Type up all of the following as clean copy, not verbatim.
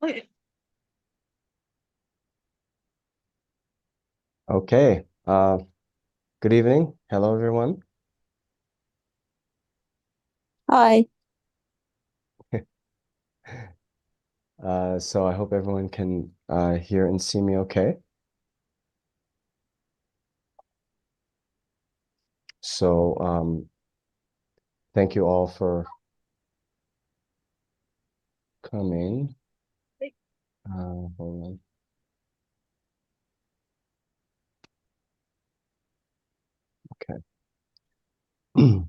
Okay. Okay. Good evening. Hello, everyone. Hi. So I hope everyone can hear and see me okay. So thank you all for coming. Hold on. Okay.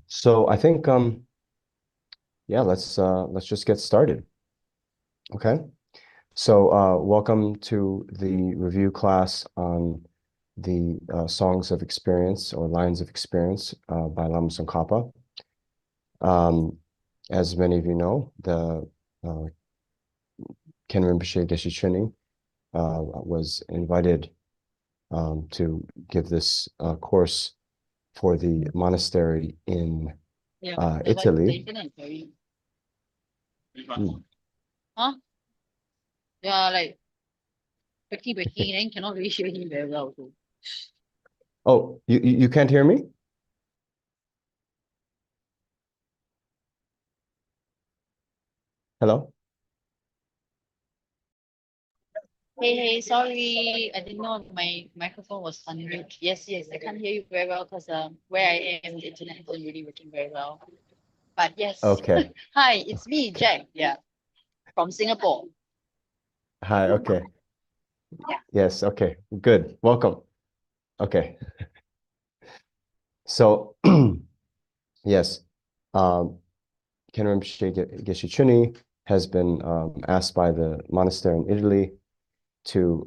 So I think yeah, let's just get started. Okay. So welcome to the review class on the Songs of Experience or Lines of Experience by Lama Tsongkhapa. As many of you know, the uh, Ken Rinpoche Geshe Chuni was invited to give this course for the monastery in Italy. Hmm. Huh? Yeah, like breaking, then cannot really hear him very well too. Oh, you can't hear me? Hello? Hey, sorry, I didn't know my microphone was unmute. Yes, I can't hear you very well because where I am, the internet isn't really working very well. But yes, Okay. hi, it's me, Okay. Jack. Yeah, from Singapore. Hi. Okay. Yeah. Yes. Okay. Good. Welcome. Okay. So yes, um, Ken Rinpoche Geshe Chuni has been asked by the monastery in Italy to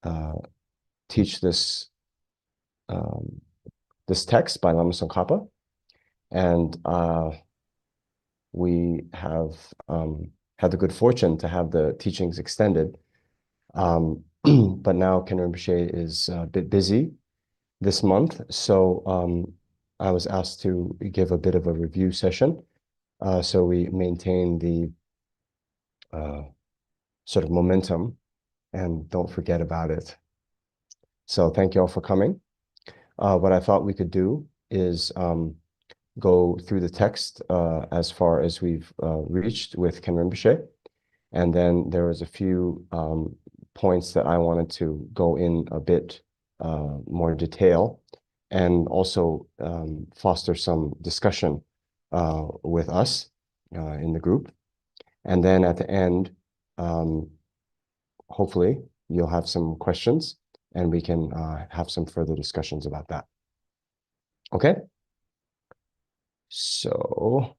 uh, teach um, this text by Lama Tsongkhapa, and we have had the good fortune to have the teachings extended. But now Ken Rinpoche is a bit busy this month, so I was asked to give a bit of a review session, so we maintain the uh, sort of momentum and don't forget about it. So thank you all for coming. What I thought we could do is go through the text as far as we've reached with Ken Rinpoche. And then there was a few points that I wanted to go in a bit more detail and also foster some discussion with us in the group. And then at the end, um, hopefully you'll have some questions and we can have some further discussions about that. Okay? So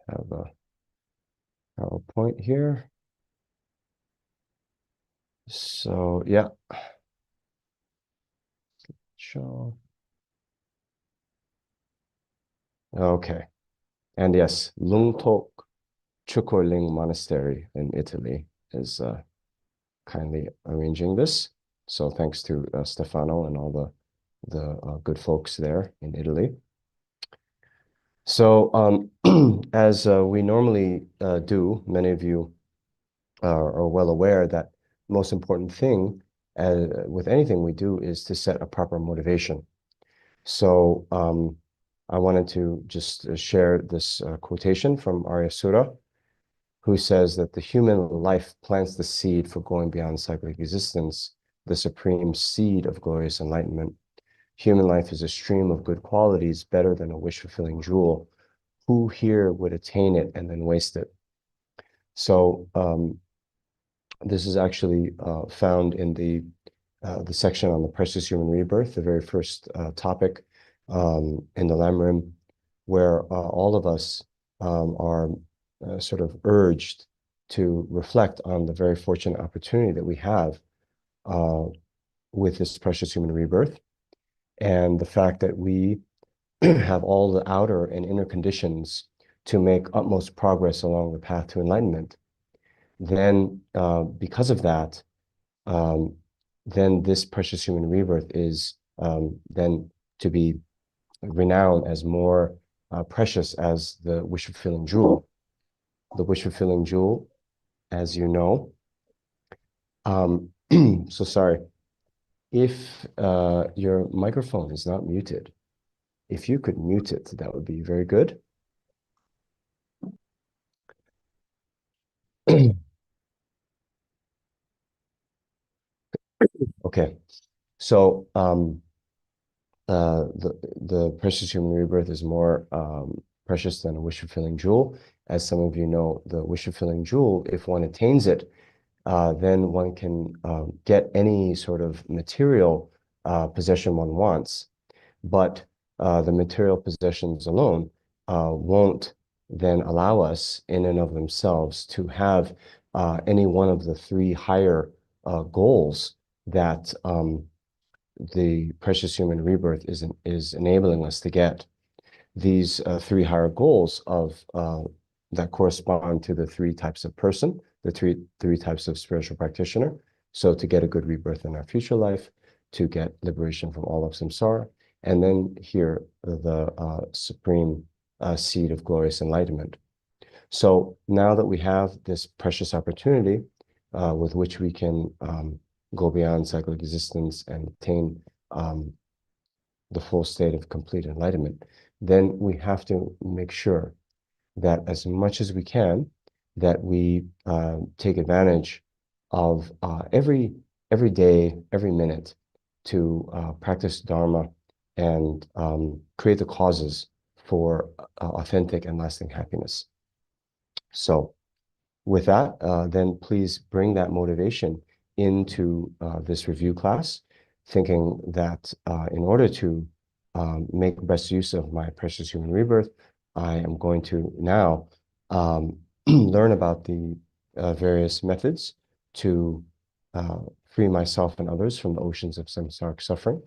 have a PowerPoint here. So yeah, show. Okay. And yes, Lungtok Chukorling Monastery in Italy is kindly arranging this. So thanks to Stefano and all the good folks there in Italy. So as we normally do, many of you are well aware that most important thing with anything we do is to set a proper motivation. So I wanted to just share this quotation from Arya Sura, who says that the human life plants the seed for going beyond cyclic existence, the supreme seed of glorious enlightenment. Human life is a stream of good qualities, better than a wish-fulfilling jewel. Who here would attain it and then waste it? So this is actually found in the section on the precious human rebirth, the very first topic in the Lamrim, where all of us are sort of urged to reflect on the very fortunate opportunity that we have uh, with this precious human rebirth, and the fact that we have all the outer and inner conditions to make utmost progress along the path to enlightenment. Then, because of that, um, then this precious human rebirth is then to be renowned as more precious as the wish fulfilling jewel. The wish fulfilling jewel, as you know. So sorry. If your microphone is not muted, if you could mute it, that would be very good. Okay. So the precious human rebirth is more precious than a wish fulfilling jewel. As some of you know, the wish fulfilling jewel, if one attains it, then one can get any sort of material possession one wants. But the material possessions alone won't then allow us in and of themselves to have any one of the three higher goals that the precious human rebirth is enabling us to get. These three higher goals of that correspond to the three types of person, the three types of spiritual practitioner. So to get a good rebirth in our future life, to get liberation from all of samsara, and then here the supreme seed of glorious enlightenment. So now that we have this precious opportunity with which we can go beyond cyclic existence and attain the full state of complete enlightenment, then we have to make sure that as much as we can, that we take advantage of every day, every minute to practice Dharma and create the causes for authentic and lasting happiness. So with that, then please bring that motivation into this review class, thinking that in order to make best use of my precious human rebirth, I am going to now learn about the various methods to free myself and others from the oceans of samsaric suffering.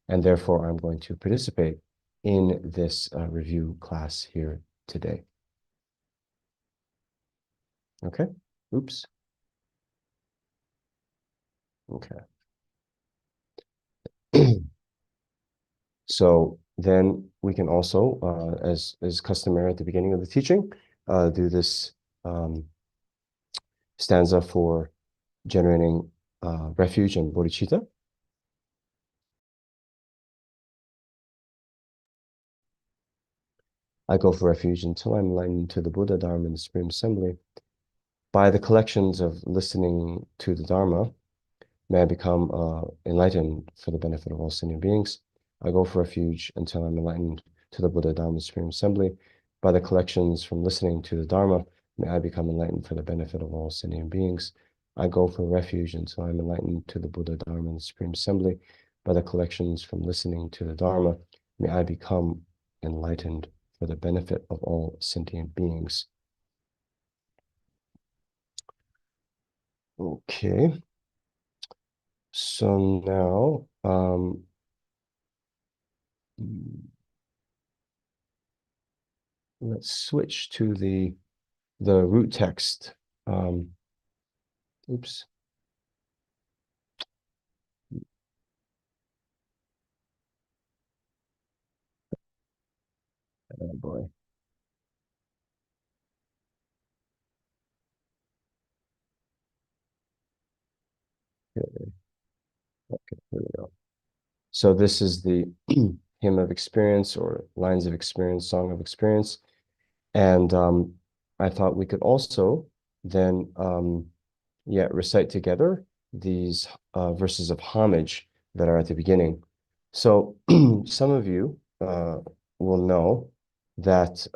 And therefore, I'm going to participate in this review class here today. Okay, oops. Okay. So then we can also, as is customary at the beginning of the teaching, do this stanza for generating refuge and bodhicitta. I go for refuge until I'm enlightened to the Buddha, Dharma, and the Supreme Assembly. By the collections of listening to the Dharma, may I become enlightened for the benefit of all sentient beings. I go for refuge until I'm enlightened to the Buddha, Dharma, and Supreme Assembly. By the collections from listening to the Dharma, may I become enlightened for the benefit of all sentient beings. I go for refuge until I'm enlightened to the Buddha, Dharma, and the Supreme Assembly. By the collections from listening to the Dharma, may I become enlightened for the benefit of all sentient beings. Okay. So now, let's switch to the root text. Oops. Oh boy. Okay, here we go. So this is the hymn of experience or lines of experience, song of experience. And I thought we could also then recite together these verses of homage that are at the beginning. So some of you will know that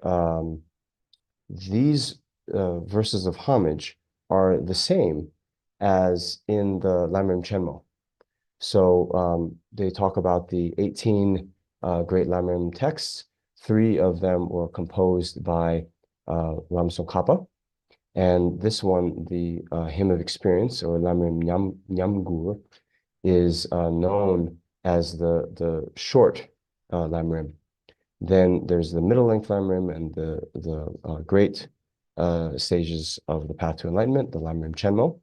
these verses of homage are the same as in the Lamrim Chenmo. So they talk about the 18 great Lamrim texts. 3 of them were composed by Lama Tsongkhapa. And this one, the Hymn of Experience, or Lamrim Nyamgur, is known as the short Lamrim. Then there's the middle length Lamrim and the great stages of the path to enlightenment, the Lamrim Chenmo.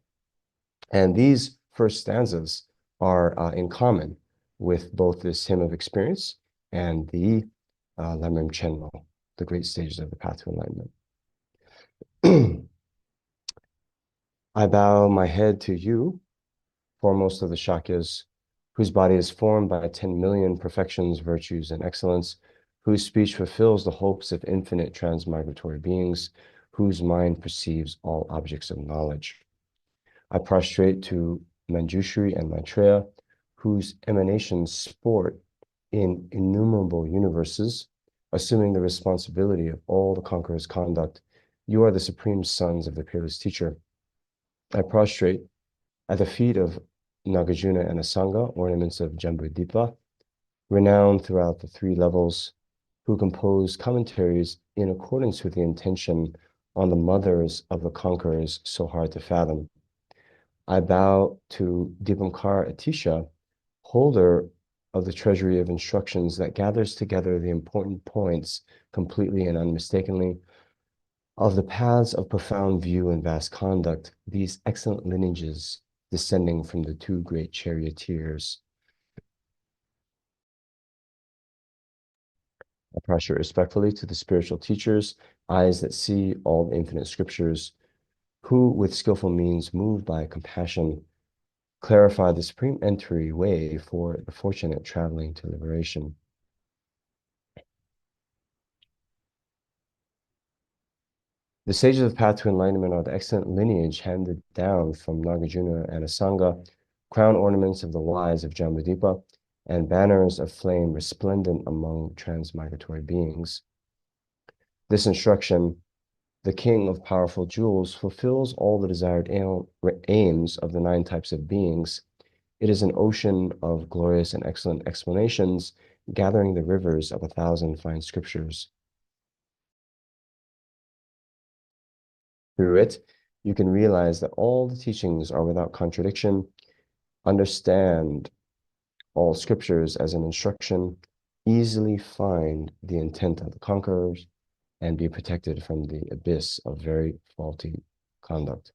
And these first stanzas are in common with both this hymn of experience and the Lamrim Chenmo, the great stages of the path to enlightenment. I bow my head to you, foremost of the Shakyas, whose body is formed by 10 million perfections, virtues, and excellence, whose speech fulfills the hopes of infinite transmigratory beings, whose mind perceives all objects of knowledge. I prostrate to Manjushri and Maitreya, whose emanations sport in innumerable universes, assuming the responsibility of all the conqueror's conduct. You are the supreme sons of the peerless teacher. I prostrate at the feet of Nagarjuna and Asanga, ornaments of Jambudvipa, renowned throughout the three levels, who compose commentaries in accordance with the intention on the mothers of the conquerors so hard to fathom. I bow to Dipankar Atisha, holder of the treasury of instructions that gathers together the important points completely and unmistakably of the paths of profound view and vast conduct, these excellent lineages descending from the two great charioteers. I prostrate respectfully to the spiritual teachers, eyes that see all the infinite scriptures, who with skillful means, moved by compassion, clarify the supreme entry way for the fortunate traveling to liberation. The sages of the path to enlightenment are the excellent lineage handed down from Nagarjuna and Asanga, crown ornaments of the wise of Jambudvipa, and banners of flame resplendent among transmigratory beings. This instruction, the king of powerful jewels, fulfills all the desired aims of the 9 types of beings. It is an ocean of glorious and excellent explanations, gathering the rivers of 1,000 fine scriptures. Through it, you can realize that all the teachings are without contradiction, understand all scriptures as an instruction, easily find the intent of the conquerors, and be protected from the abyss of very faulty conduct.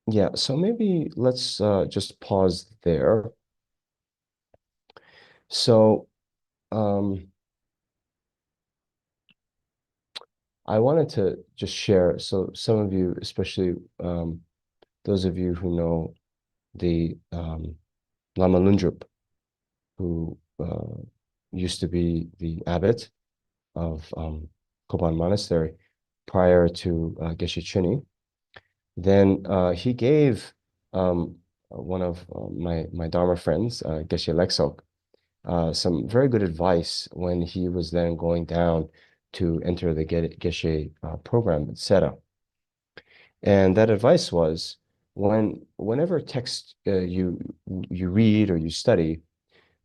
Yeah, so maybe let's just pause there. So I wanted to just share, so some of you, especially those of you who know the Lama Lundrup, who used to be the abbot of Koban Monastery prior to Geshe Chini. Then he gave one of my Dharma friends, Geshe Leksok, some very good advice when he was then going down to enter the Geshe program at Seta. And that advice was, whenever text you read or you study,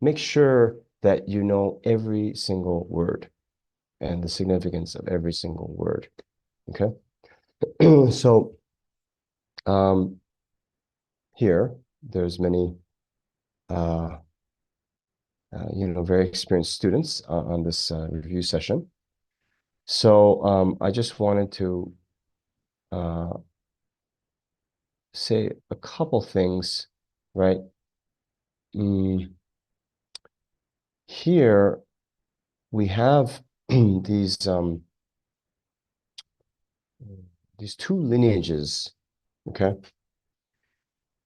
make sure that you know every single word and the significance of every single word. Okay. So here there's many very experienced students on this review session. So I just wanted to say a couple things, right? Here we have these two lineages, okay?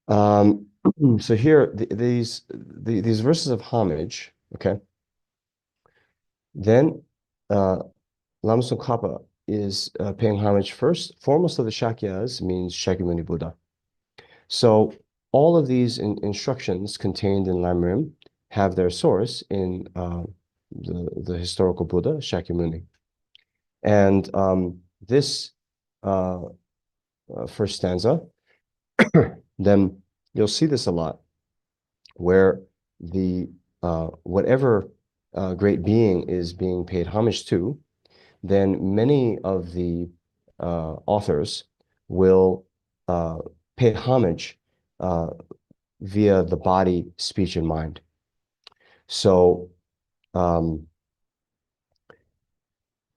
So here these verses of homage, okay? Then Lama Tsongkhapa is paying homage foremost to the Shakyas, means Shakyamuni Buddha. So all of these instructions contained in Lamrim have their source in the historical Buddha, Shakyamuni. And this first stanza, then you'll see this a lot, where the whatever great being is being paid homage to, then many of the authors will pay homage via the body, speech, and mind. So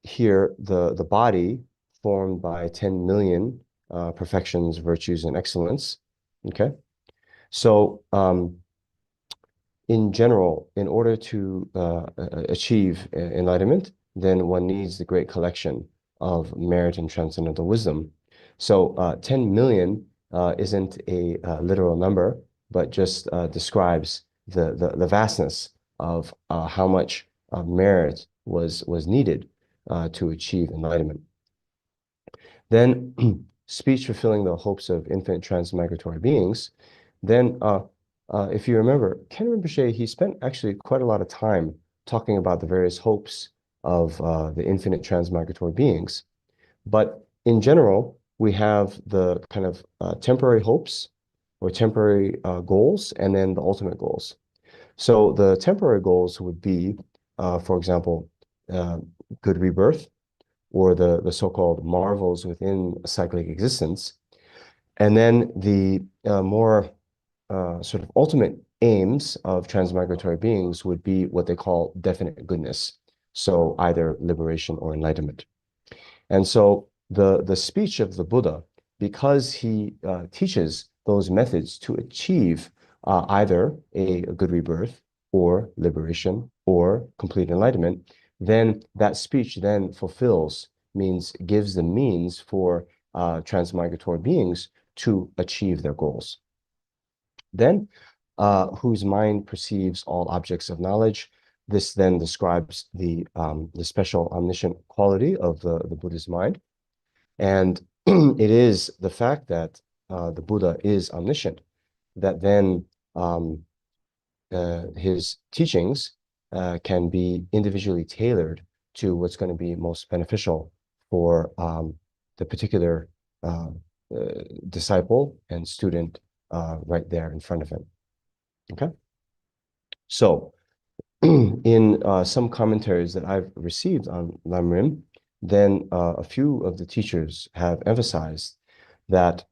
here, the body formed by 10 million perfections, virtues, and excellence. Okay, so in general, in order to achieve enlightenment, then one needs the great collection of merit and transcendental wisdom. So 10 million isn't a literal number, but just describes the vastness of how much merit was needed to achieve enlightenment. Then speech fulfilling the hopes of infinite transmigratory beings. Then, if you remember, Ken Rinpoche, he spent actually quite a lot of time talking about the various hopes of the infinite transmigratory beings. But in general, we have the kind of temporary hopes or temporary goals, and then the ultimate goals. So the temporary goals would be, for example, uh, good rebirth, or the so-called marvels within cyclic existence. And then the more sort of ultimate aims of transmigratory beings would be what they call definite goodness. So either liberation or enlightenment. And so the speech of the Buddha, because he teaches those methods to achieve either a good rebirth or liberation or complete enlightenment, then that speech then fulfills, means gives the means for transmigratory beings to achieve their goals. Then, whose mind perceives all objects of knowledge. This then describes the special omniscient quality of the Buddha's mind. And it is the fact that the Buddha is omniscient that then his teachings can be individually tailored to what's going to be most beneficial for the particular uh, disciple and student right there in front of him. Okay. So in some commentaries that I've received on Lamrim, then a few of the teachers have emphasized that,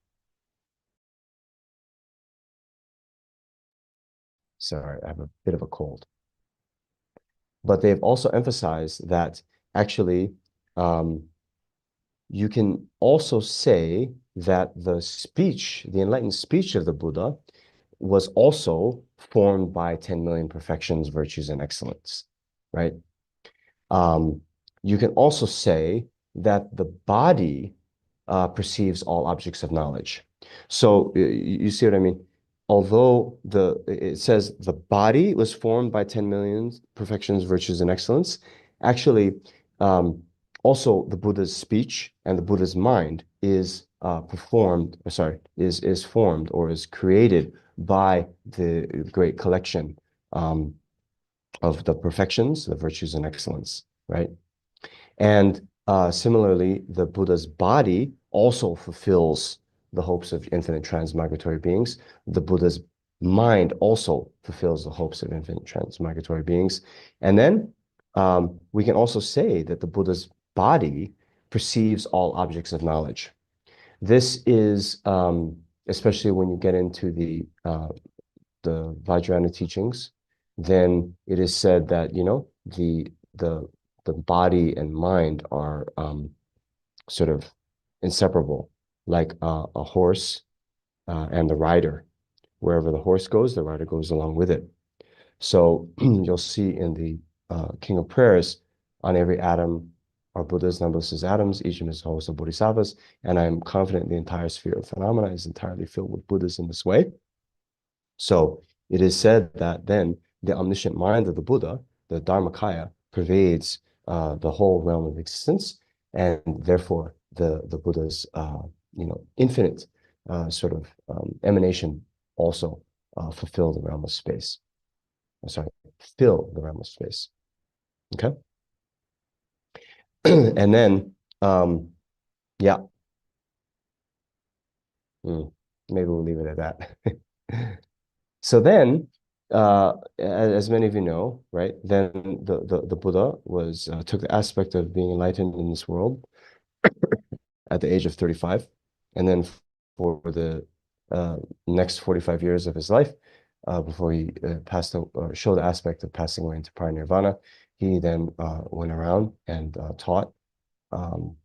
sorry, I have a bit of a cold, but they've also emphasized that actually um, you can also say that the speech, the enlightened speech of the Buddha was also formed by 10 million perfections, virtues, and excellence, right? Um, you can also say that the body perceives all objects of knowledge. So you see what I mean? Although it says the body was formed by 10 million perfections, virtues, and excellence, actually, also the Buddha's speech and the Buddha's mind is is formed or is created by the great collection of the perfections, the virtues, and excellence, right? And similarly, the Buddha's body also fulfills the hopes of infinite transmigratory beings. The Buddha's mind also fulfills the hopes of infinite transmigratory beings. And then we can also say that the Buddha's body perceives all objects of knowledge. This is, especially when you get into the Vajrayana teachings, then it is said that, you know, the the body and mind are sort of inseparable, like a horse and the rider. Wherever the horse goes, the rider goes along with it. So you'll see in the King of Prayers, on every atom are Buddhas, numberless as atoms, each of them is a host of bodhisattvas, and I'm confident the entire sphere of phenomena is entirely filled with Buddhas in this way. So it is said that then the omniscient mind of the Buddha, the Dharmakaya, pervades the whole realm of existence, and therefore the Buddha's infinite sort of emanation also fulfill the realm of space. I'm sorry, fill the realm of space. Okay, and then yeah, maybe we'll leave it at that. So then, as many of you know, right, then the Buddha was took the aspect of being enlightened in this world at the age of 35, and then for the next 45 years of his life, before he passed or showed the aspect of passing away into parinirvana, he then went around and taught um,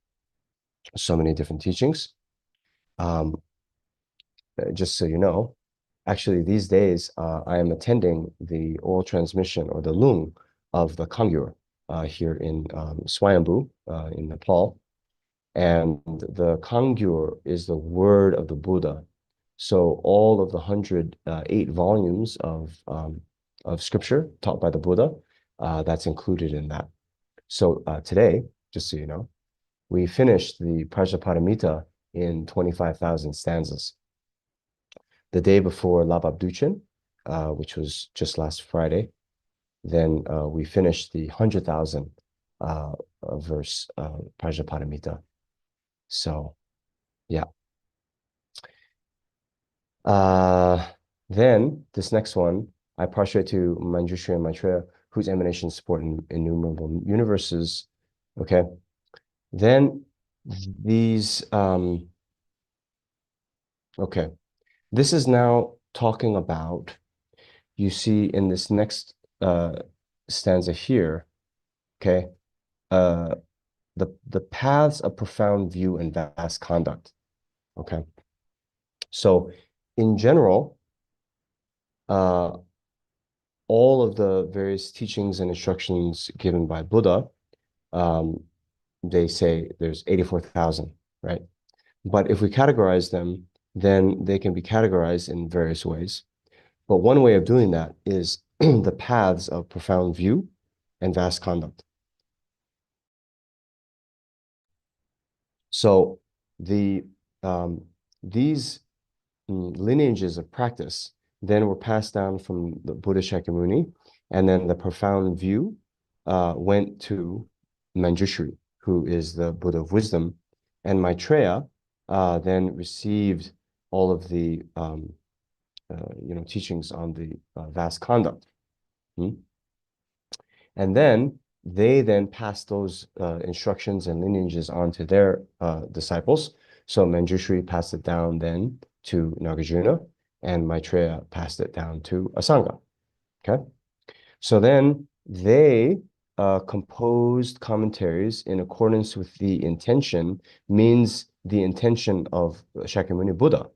so many different teachings. Um, just so you know, Actually, these days, I am attending the oral transmission or the lung of the Kangyur here in Swayambhu in Nepal. And the Kangyur is the word of the Buddha. So all of the 108 volumes of scripture taught by the Buddha, that's included in that. So today, just so you know, we finished the Prajnaparamita in 25,000 stanzas. The day before Lababduchen, which was just last Friday, then we finished the 100,000 verse Prajnaparamita. So, yeah. Then this next one, I prostrate to Manjushri and Maitreya, whose emanations support innumerable universes. Okay. Then these, okay. This is now talking about, you see in this next stanza here, okay, the paths of profound view and vast conduct. Okay. So in general, all of the various teachings and instructions given by Buddha, they say there's 84,000, right? But if we categorize them, then they can be categorized in various ways. But one way of doing that is the paths of profound view and vast conduct. So these lineages of practice then were passed down from the Buddha Shakyamuni, and then the profound view went to Manjushri, who is the Buddha of wisdom, and Maitreya then received all of the teachings on the vast conduct. And then they then passed those instructions and lineages on to their disciples. So Manjushri passed it down then to Nagarjuna, and Maitreya passed it down to Asanga. Okay. So then they composed commentaries in accordance with the intention, means the intention of Shakyamuni Buddha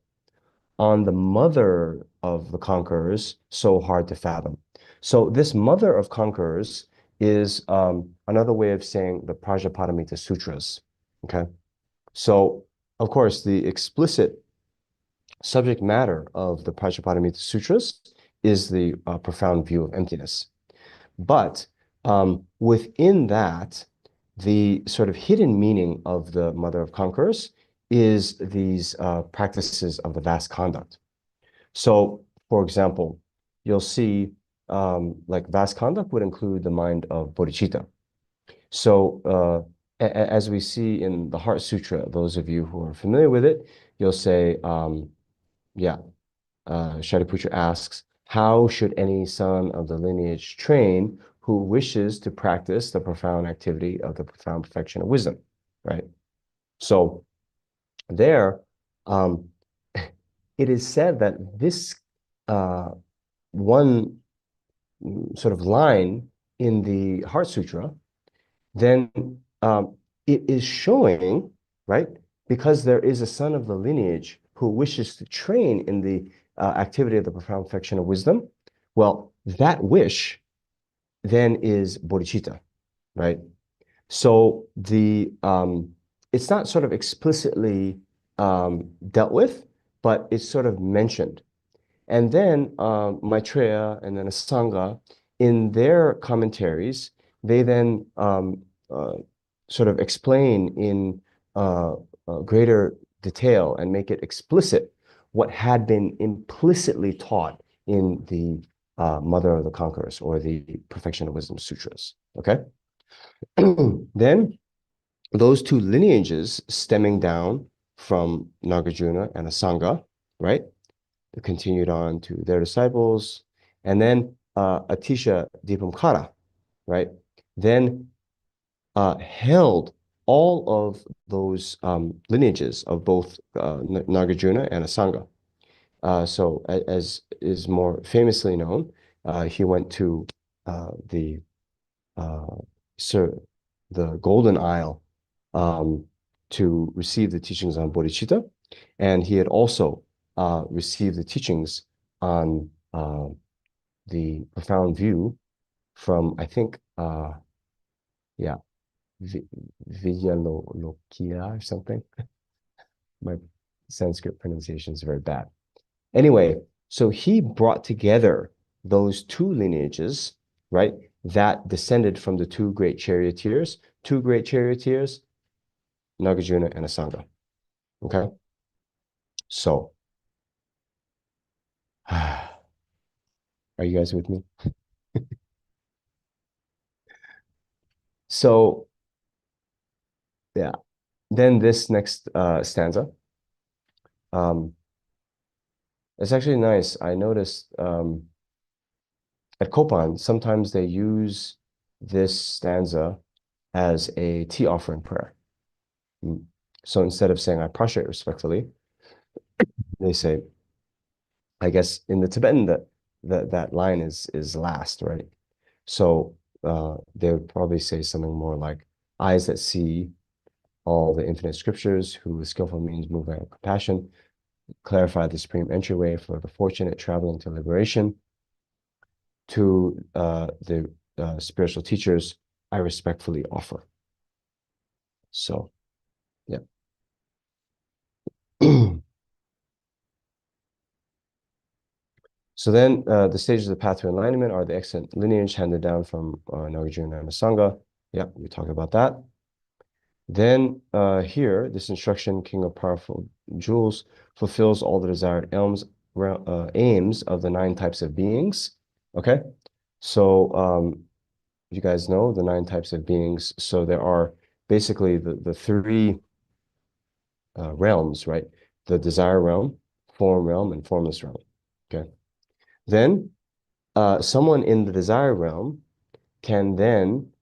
on the mother of the conquerors, so hard to fathom. So this mother of conquerors is another way of saying the Prajnaparamita Sutras. Okay. So, of course, the explicit subject matter of the Prajnaparamita Sutras is the profound view of emptiness. But within that, the sort of hidden meaning of the Mother of Conquerors is these practices of the vast conduct. So, for example, you'll see like vast conduct would include the mind of bodhicitta. So, as we see in the Heart Sutra, those of you who are familiar with it, you'll say, yeah, Shariputra asks, how should any son of the lineage train who wishes to practice the profound activity of the profound perfection of wisdom, right? So there, it is said that this one sort of line in the Heart Sutra, then it is showing, right? Because there is a son of the lineage who wishes to train in the activity of the profound perfection of wisdom. Well, that wish then is bodhicitta, right? So it's not sort of explicitly dealt with, but it's sort of mentioned. And then Maitreya and then Asanga, in their commentaries, they then sort of explain in greater detail and make it explicit what had been implicitly taught in the Mother of the Conquerors or the Perfection of Wisdom Sutras. Okay. Then those two lineages stemming down from Nagarjuna and Asanga, right? Continued on to their disciples, and then Atisha Dipamkara, right? Then held all of those lineages of both Nagarjuna and Asanga. So as is more famously known, he went to the Sir, the Golden Isle to receive the teachings on bodhicitta, and he had also received the teachings on the profound view from, I think, yeah, Vijayalokia or something. My Sanskrit pronunciation is very bad. Anyway, so he brought together those two lineages, right, that descended from the two great charioteers, Nagarjuna and Asanga. Okay, so are you guys with me? So yeah, then this next stanza, um, it's actually nice. I noticed at Kopan, sometimes they use this stanza as a tea offering prayer. So instead of saying I prostrate respectfully, they say, I guess in the Tibetan that line is last, right? So they would probably say something more like eyes that see all the infinite scriptures, who with skillful means move out of compassion, clarify the supreme entryway for the fortunate traveling to liberation. To the spiritual teachers, I respectfully offer. So, yeah. So then the stages of the path to enlightenment are the excellent lineage handed down from Nagarjuna and Sangha. Yeah, we talked about that. Then here, this instruction, King of Powerful Jewels, fulfills all the desired aims of the 9 types of beings. Okay, so you guys know the 9 types of beings. So there are basically the 3 realms, right? The desire realm, form realm, and formless realm. Okay, then someone in the desire realm can then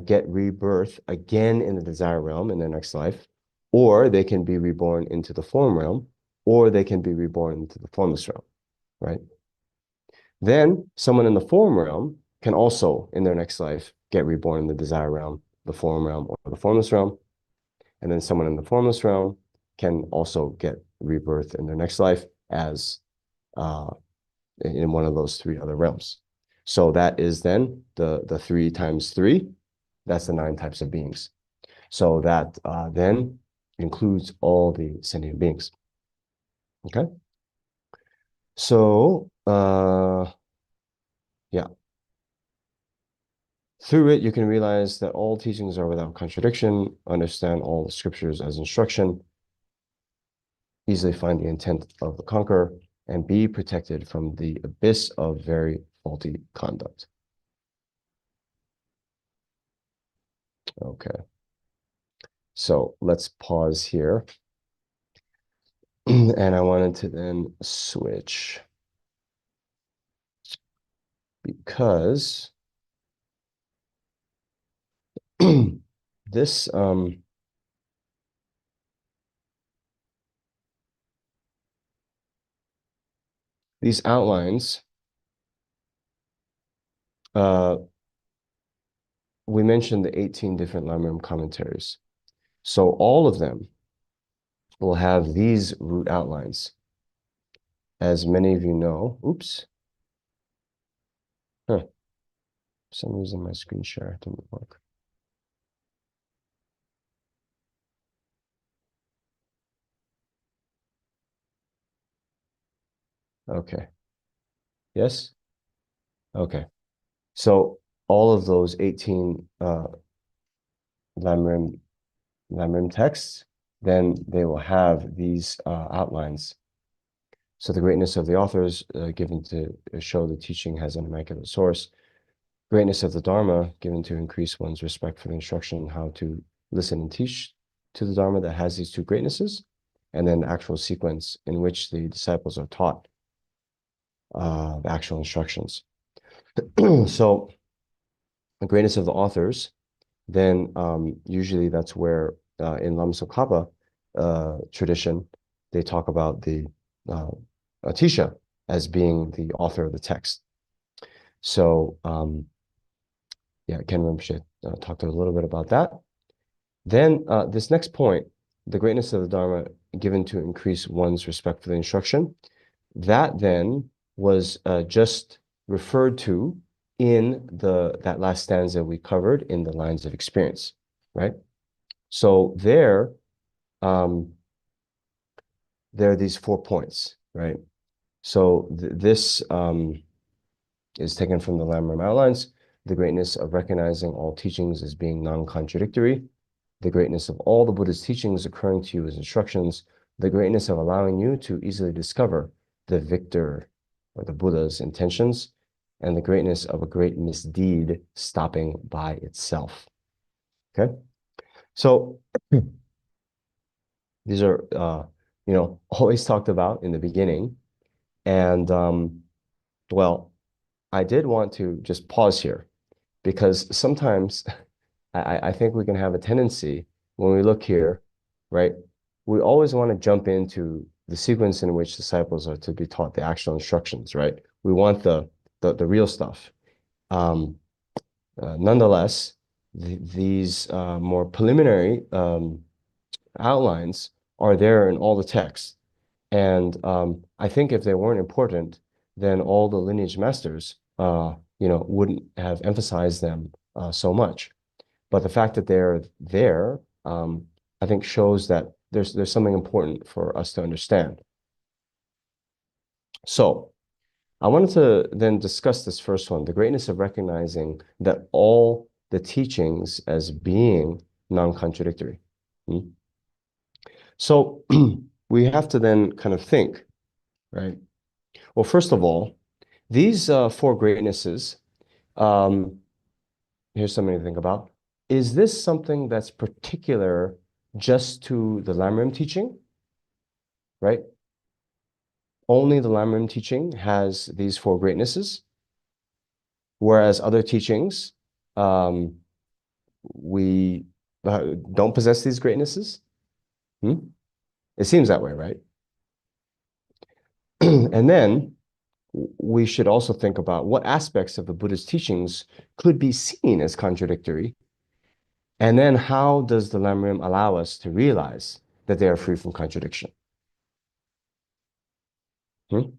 get rebirth again in the desire realm in their next life, or they can be reborn into the form realm, or they can be reborn into the formless realm, right? Then someone in the form realm can also, in their next life, get reborn in the desire realm, the form realm, or the formless realm. And then someone in the formless realm can also get rebirth in their next life as in one of those 3 other realms. So that is then the 3 times 3. That's the 9 types of beings. So that then includes all the sentient beings. Okay. So yeah. Through it, you can realize that all teachings are without contradiction, understand all the scriptures as instruction, easily find the intent of the conqueror, and be protected from the abyss of very faulty conduct. Okay. So let's pause here. And I wanted to then switch because this these outlines we mentioned the 18 different Lamrim commentaries. So all of them will have these root outlines. As many of you know, oops. Huh. For some reason my screen share didn't work. Okay. Yes? Okay. So all of those 18 Lamrim texts, then they will have these outlines. So the greatness of the authors given to show the teaching has an immaculate source. Greatness of the Dharma given to increase one's respect for the instruction, how to listen and teach to the Dharma that has these 2 greatnesses, and then the actual sequence in which the disciples are taught the actual instructions. So the greatness of the authors, then usually that's where in Lam Tsongkhapa tradition, they talk about the Atisha as being the author of the text. So yeah, Ken Rinpoche talked a little bit about that. Then this next point, the greatness of the Dharma given to increase one's respect for the instruction, that then was just referred to in that last stanza we covered in the lines of experience, right? So um, there are these 4 points, right? So this is taken from the Lamrim outlines. The greatness of recognizing all teachings as being non-contradictory, the greatness of all the Buddha's teachings occurring to you as instructions, the greatness of allowing you to easily discover the victor or the Buddha's intentions, and the greatness of a great misdeed stopping by itself. Okay? So these are, always talked about in the beginning. And, well, I did want to just pause here because sometimes I think we can have a tendency when we look here, right? We always want to jump into the sequence in which disciples are to be taught the actual instructions, right? We want the real stuff. Um, Nonetheless, these more preliminary outlines are there in all the texts. And I think if they weren't important, then all the lineage masters, wouldn't have emphasized them so much. But the fact that they're there, I think shows that there's something important for us to understand. So I wanted to then discuss this first one, the greatness of recognizing that all the teachings as being non-contradictory. Hmm? So we have to then kind of think, right? Well, first of all, these four greatnesses, um, here's something to think about. Is this something that's particular just to the Lamrim teaching, right? Only the Lamrim teaching has these four greatnesses, whereas other teachings, um, we don't possess these greatnesses. Hmm? It seems that way, right? And then we should also think about what aspects of the Buddha's teachings could be seen as contradictory. And then how does the Lamrim allow us to realize that they are free from contradiction? Hmm?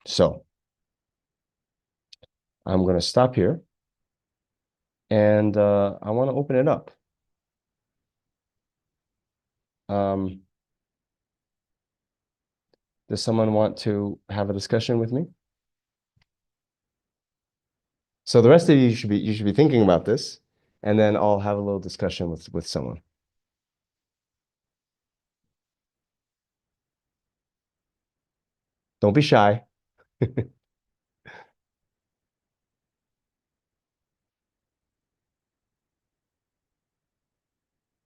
So I'm going to stop here and I want to open it up. Um, does someone want to have a discussion with me? So the rest of you should be thinking about this, and then I'll have a little discussion with someone. Don't be shy.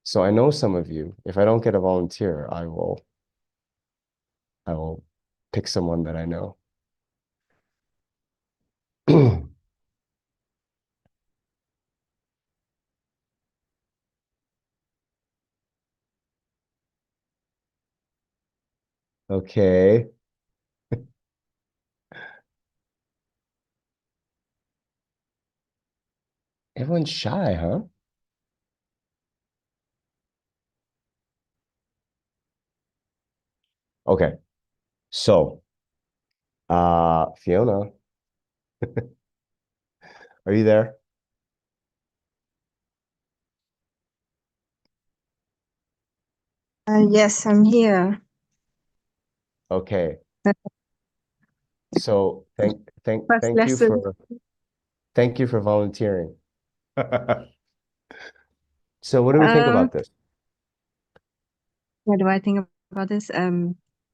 So I know some of you. If I don't get a volunteer, I will pick someone that I know. Okay. Everyone's shy, huh? Okay. So, Fiona, are you there? Yes, I'm here. Okay. The So first lesson. thank you for volunteering. So what do we think Um, about this? what do I think about this?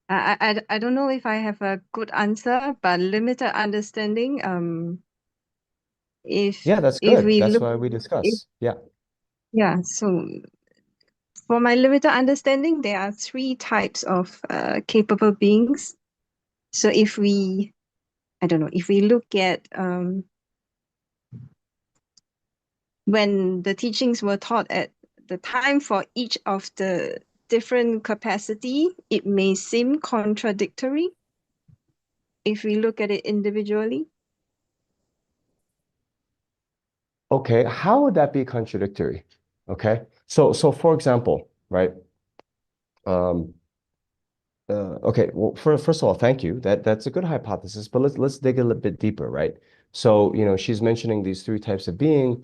I don't know if I have a good answer, but limited understanding. If Yeah, that's if good. we That's look, why we if, discuss. Yeah. yeah. So for my limited understanding, there are three types of capable beings. So if we, I don't know, if we look at when the teachings were taught at the time for each of the different capacity, it may seem contradictory if we look at it individually. Okay, how would that be contradictory? Okay. So for example, right? Um, Okay, well, first of all, thank you. That's a good hypothesis, but let's dig a little bit deeper, right? So, she's mentioning these three types of being,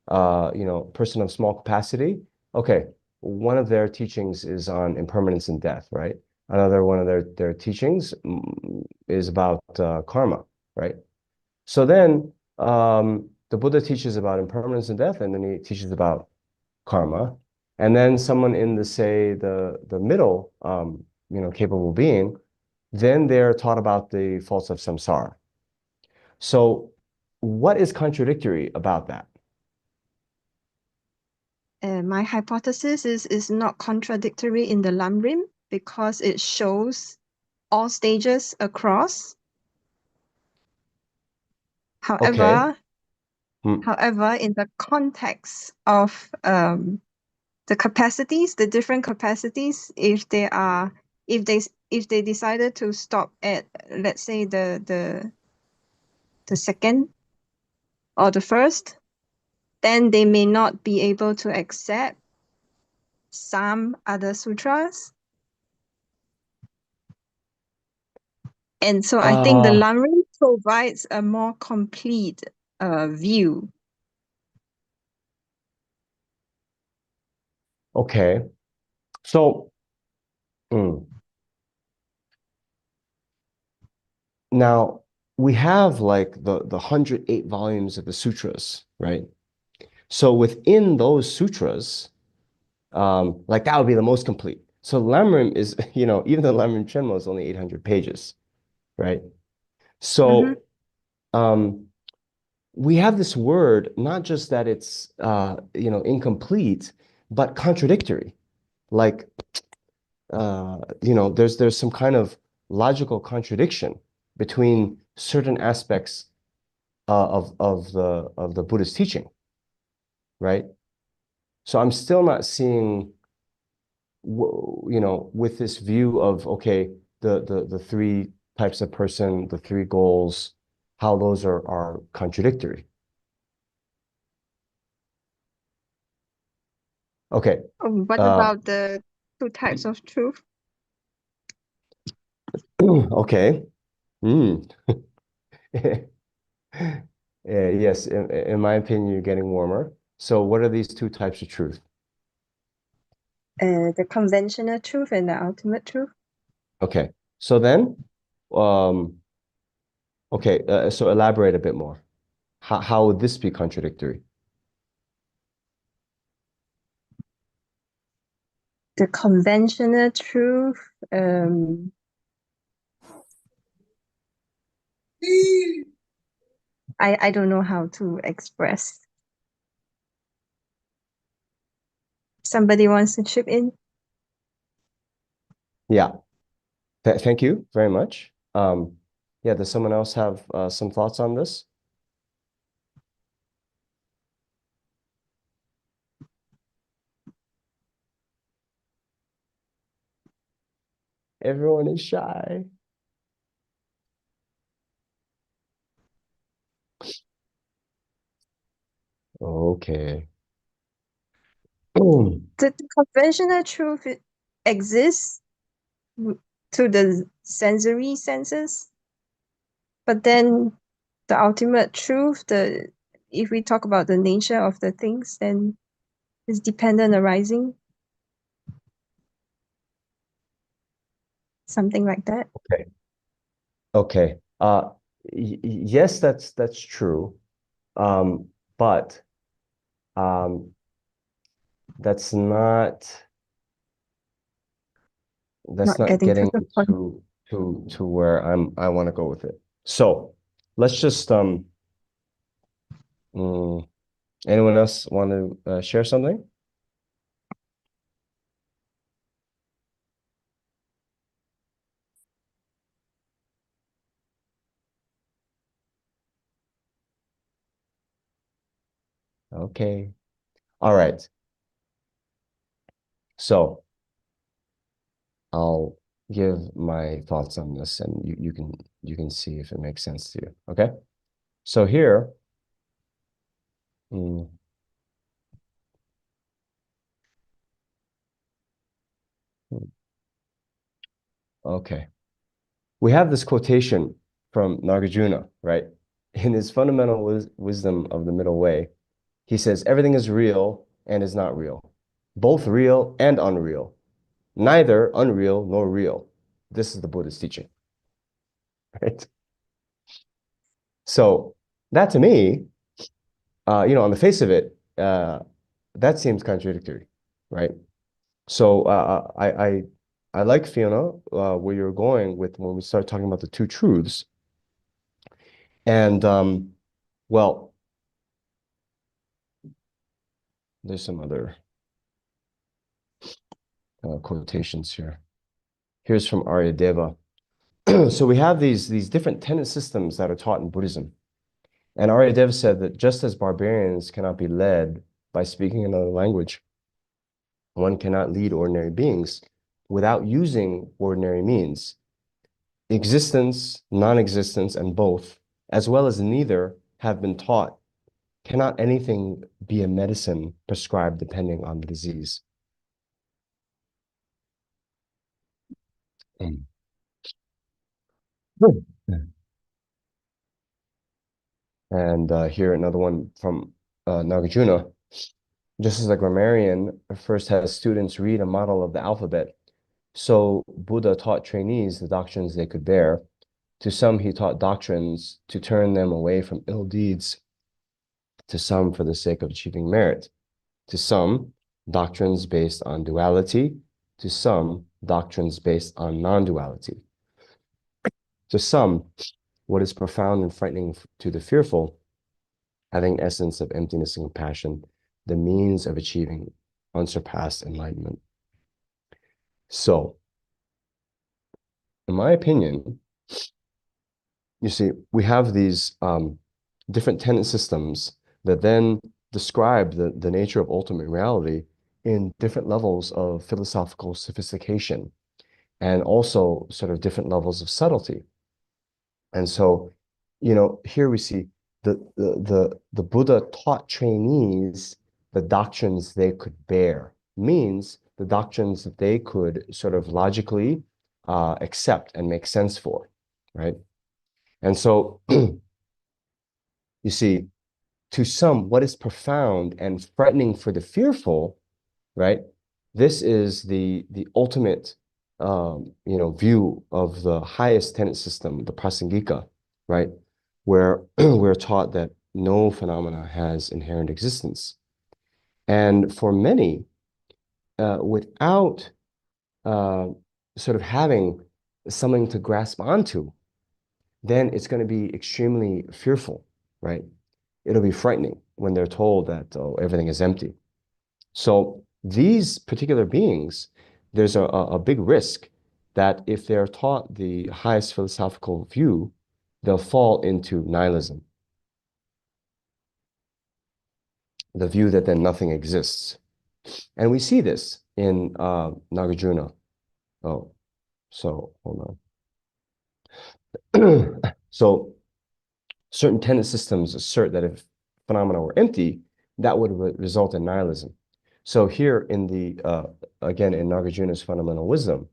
person of small capacity. Okay, one of their teachings is on impermanence and death, right? Another one of their teachings is about karma, right? So then the Buddha teaches about impermanence and death, and then he teaches about karma. And then someone in the, say, the middle, capable being, then they're taught about the faults of samsara. So what is contradictory about that? My hypothesis is not contradictory in the Lamrim because it shows all stages across. Okay. However, in the context of the capacities, the different capacities, if they decided to stop at, let's say, the second or the first, then they may not be able to accept some other sutras. And so I think the Lamrim provides a more complete view. Okay. So now we have like the 108 volumes of the sutras, right? So within those sutras, like that would be the most complete. So Lamrim is, even the Lamrim Chenmo is only 800 pages, right? So we have this word, not just that it's incomplete, but contradictory. Like there's some kind of logical contradiction between certain aspects of the Buddhist teaching, right? So I'm still not seeing, with this view of, okay, the three types of person, the three goals, how those are contradictory. Okay. What about the two types of truth? Okay. Yes, in my opinion, you're getting warmer. So what are these two types of truth? The conventional truth and the ultimate truth. Okay. So then, okay, so elaborate a bit more. How would this be contradictory? The conventional truth, I don't know how to express. Somebody wants to chip in? Yeah. Thank you very much. Yeah, does someone else have some thoughts on this? Everyone is shy. Okay. The conventional truth exists to the sensory senses, but then the ultimate truth, if we talk about the nature of the things, then it's dependent arising. Something like that. Okay. Okay. Yes, that's true. But that's not Not getting to getting the point. to where I want to go with it. So let's just mm, anyone else want to share something? Okay. All right. So I'll give my thoughts on this and you can see if it makes sense to you. Okay. So here, mm, Okay. We have this quotation from Nagarjuna, right? In his fundamental wisdom of the middle way, he says, everything is real and is not real, both real and unreal, neither unreal nor real. This is the Buddha's teaching, right? So that to me, on the face of it, that seems contradictory, right? So I like, Fiona, where you're going with when we start talking about the two truths. And well, there's some other quotations here. Here's from Aryadeva. So we have these different tenet systems that are taught in Buddhism. And Aryadeva said that just as barbarians cannot be led by speaking another language, one cannot lead ordinary beings without using ordinary means. Existence, non-existence, and both, as well as neither, have been taught. Cannot anything be a medicine prescribed depending on the disease? Mm. And here another one from Nagarjuna. Just as a grammarian first has students read a model of the alphabet, so Buddha taught trainees the doctrines they could bear. To some, he taught doctrines to turn them away from ill deeds, to some for the sake of achieving merit, to some, doctrines based on duality, to some, doctrines based on non-duality. To some, what is profound and frightening to the fearful, having essence of emptiness and compassion, the means of achieving unsurpassed enlightenment. So, in my opinion, you see, we have these different tenet systems that then describe the nature of ultimate reality in different levels of philosophical sophistication and also sort of different levels of subtlety. And so, here we see the Buddha taught trainees the doctrines they could bear, means the doctrines that they could sort of logically accept and make sense for, right? And so, you see, to some, what is profound and frightening for the fearful, right? This is the ultimate, view of the highest tenet system, the Prasangika, right? Where we're taught that no phenomena has inherent existence. And for many, without sort of having something to grasp onto, then it's going to be extremely fearful, right? It'll be frightening when they're told that, oh, everything is empty. So these particular beings, there's a big risk that if they're taught the highest philosophical view, they'll fall into nihilism, the view that then nothing exists. And we see this in Nagarjuna. Oh, so hold on. So certain tenet systems assert that if phenomena were empty, that would result in nihilism. So here in again, in Nagarjuna's Fundamental Wisdom,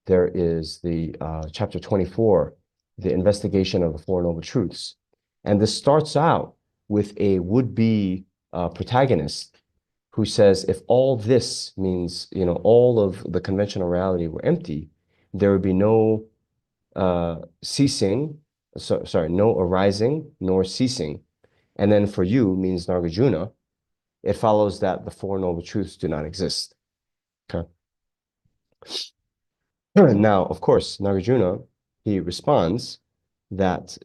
there is the chapter 24, the investigation of the Four Noble Truths. And this starts out with a would-be protagonist who says, if all this means, all of the conventional reality were empty, there would be no no arising nor ceasing. And then for you means Nagarjuna, it follows that the Four Noble Truths do not exist. Okay. Now, of course, Nagarjuna, he responds that,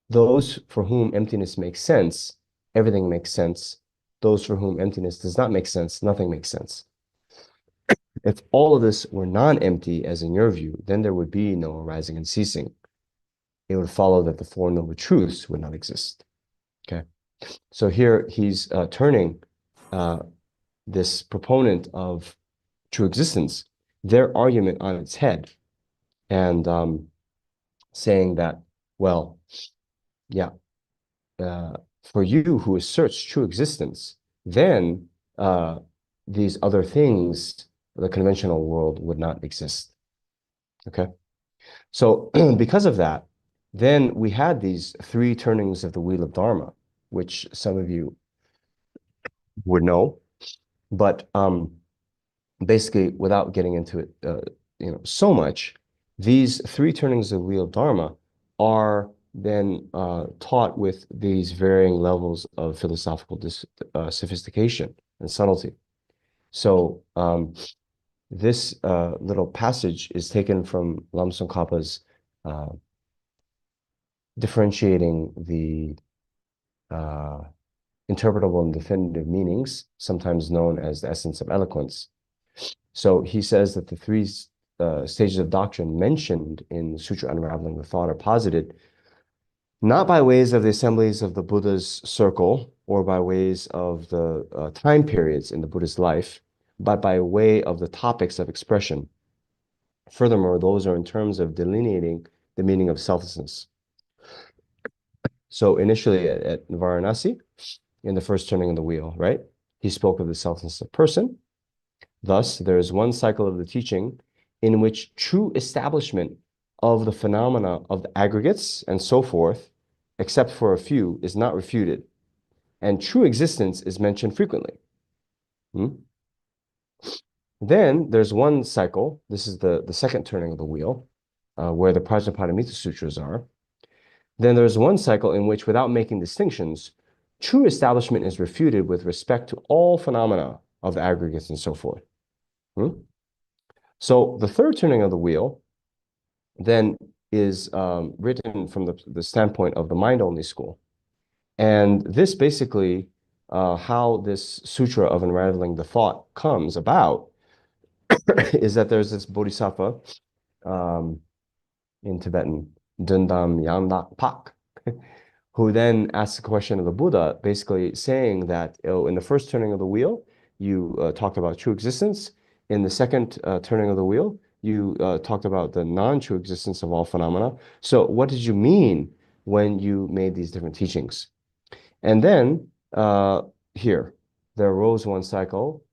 those for whom emptiness makes sense, everything makes sense. Those for whom emptiness does not make sense, nothing makes sense. If all of this were non-empty, as in your view, then there would be no arising and ceasing. It would follow that the Four Noble Truths would not exist. Okay. So here he's turning this proponent of true existence, their argument on its head, and saying that, well, yeah, for you who asserts true existence, then these other things, the conventional world, would not exist. Okay. So because of that, then we had these three turnings of the wheel of Dharma, which some of you would know, but basically, without getting into it, so much, these three turnings of the wheel of Dharma are then taught with these varying levels of philosophical sophistication and subtlety. So this little passage is taken from Lam Tsongkhapa's uh, differentiating the interpretable and definitive meanings, sometimes known as the essence of eloquence. So he says that the three stages of doctrine mentioned in Sutra Unraveling the Thought are posited not by ways of the assemblies of the Buddha's circle or by ways of the time periods in the Buddha's life, but by way of the topics of expression. Furthermore, those are in terms of delineating the meaning of selflessness. So initially at Varanasi, in the first turning of the wheel, right? He spoke of the selflessness of person. Thus, there is one cycle of the teaching in which true establishment of the phenomena of the aggregates and so forth, except for a few, is not refuted, and true existence is mentioned frequently. Then there's one cycle, this is the second turning of the wheel, where the Prajnaparamita Sutras are. Then there's one cycle in which, without making distinctions, true establishment is refuted with respect to all phenomena of the aggregates and so forth. So the third turning of the wheel then is written from the standpoint of the mind-only school. And this basically, how this sutra of unraveling the thought comes about is that there's this bodhisattva in Tibetan, Dundam Yandak Pak, who then asks the question of the Buddha, basically saying that in the first turning of the wheel, you talked about true existence. In the second turning of the wheel, you talked about the non-true existence of all phenomena. So what did you mean when you made these different teachings? And then here, there arose one cycle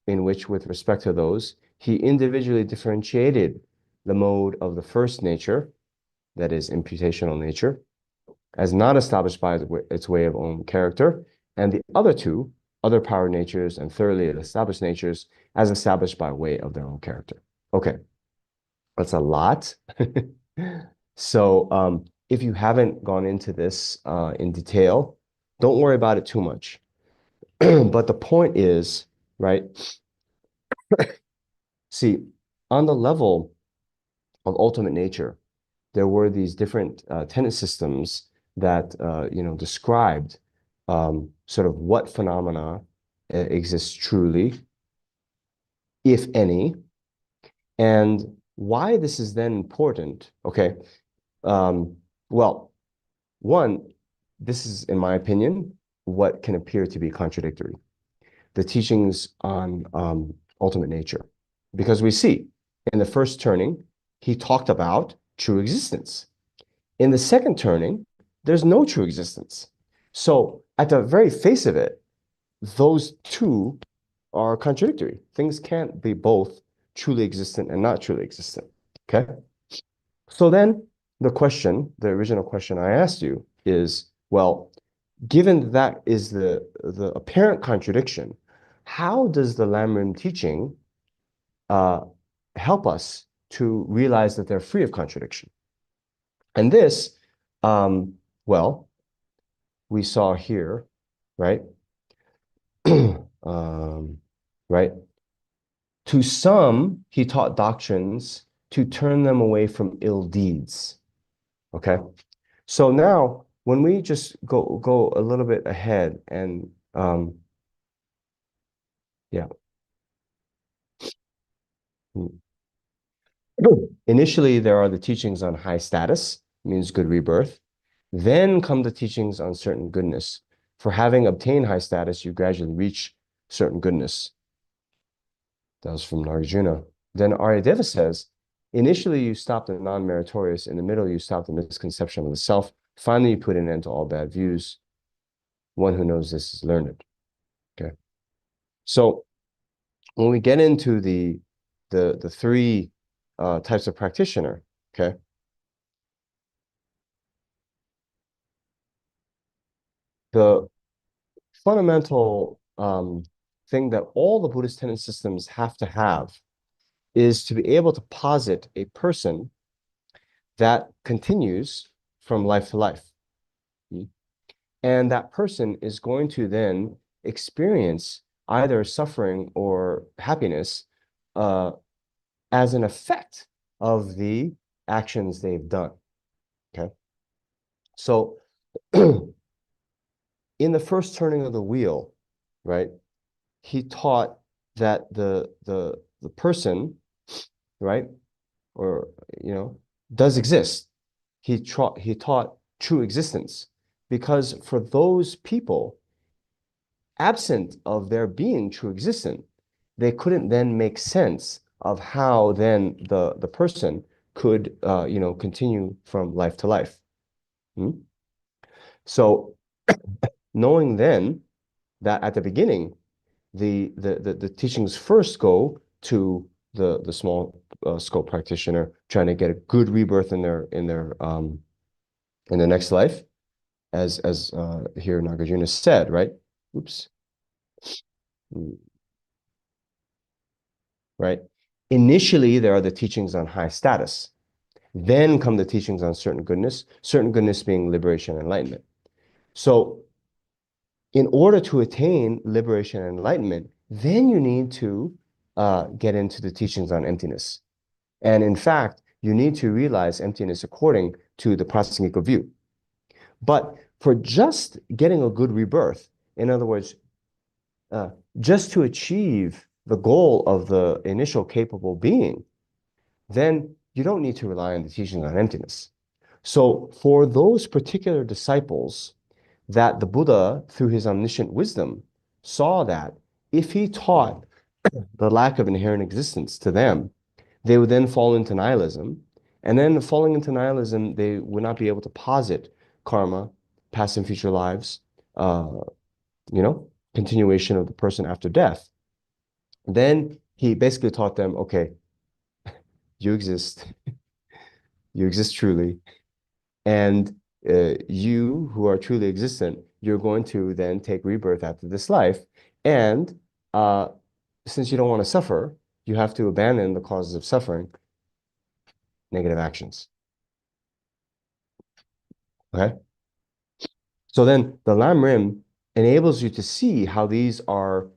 in which, with respect to those, he individually differentiated the mode of the first nature, that is imputational nature, as not established by its way of own character, and the other two, other power natures and thoroughly established natures, as established by way of their own character. Okay, that's a lot. So if you haven't gone into this in detail, don't worry about it too much. But the point is, right, see, on the level of ultimate nature, there were these different tenet systems that described sort of what phenomena exist truly, if any, and why this is then important. Okay, well, one, this is, in my opinion, what can appear to be contradictory. The teachings on ultimate nature, because we see in the first turning, he talked about true existence. In the second turning, there's no true existence. So at the very face of it, those two are contradictory. Things can't be both truly existent and not truly existent. Okay? So then the original question I asked you is, well, given that is the apparent contradiction, how does the Lamrim teaching help us to realize that they're free of contradiction? And this, well, we saw here, right? Right? To some, he taught doctrines to turn them away from ill deeds. Okay? So now, when we just go a little bit ahead and yeah. Initially, there are the teachings on high status, means good rebirth. Then come the teachings on certain goodness. For having obtained high status, you gradually reach certain goodness. That was from Nagarjuna. Then Aryadeva says, initially you stop the non-meritorious, in the middle you stop the misconception of the self, finally you put an end to all bad views. One who knows this is learned. Okay. So when we get into the three types of practitioner, okay? The fundamental thing that all the Buddhist tenet systems have to have is to be able to posit a person that continues from life to life. And that person is going to then experience either suffering or happiness uh, as an effect of the actions they've done. Okay. So in the first turning of the wheel, right, he taught that the person, right, or does exist. He taught true existence, because for those people, absent of their being true existent, they couldn't then make sense of how then the person could continue from life to life. Hmm? So knowing then that at the beginning the teachings first go to the small scope practitioner trying to get a good rebirth in their next life, as here Nagarjuna said, right? Oops. Right? Initially, there are the teachings on high status. Then come the teachings on certain goodness being liberation and enlightenment. So in order to attain liberation and enlightenment, then you need to get into the teachings on emptiness. And in fact, you need to realize emptiness according to the Prasangika view. But for just getting a good rebirth, in other words, just to achieve the goal of the initial capable being, then you don't need to rely on the teachings on emptiness. So for those particular disciples that the Buddha, through his omniscient wisdom, saw that if he taught the lack of inherent existence to them, they would then fall into nihilism. And then falling into nihilism, they would not be able to posit karma, past and future lives, uh, continuation of the person after death. Then he basically taught them, okay, you exist, you exist truly. And you who are truly existent, you're going to then take rebirth after this life. And since you don't want to suffer, you have to abandon the causes of suffering, negative actions. Okay? So then the Lam Rim enables you to see how these are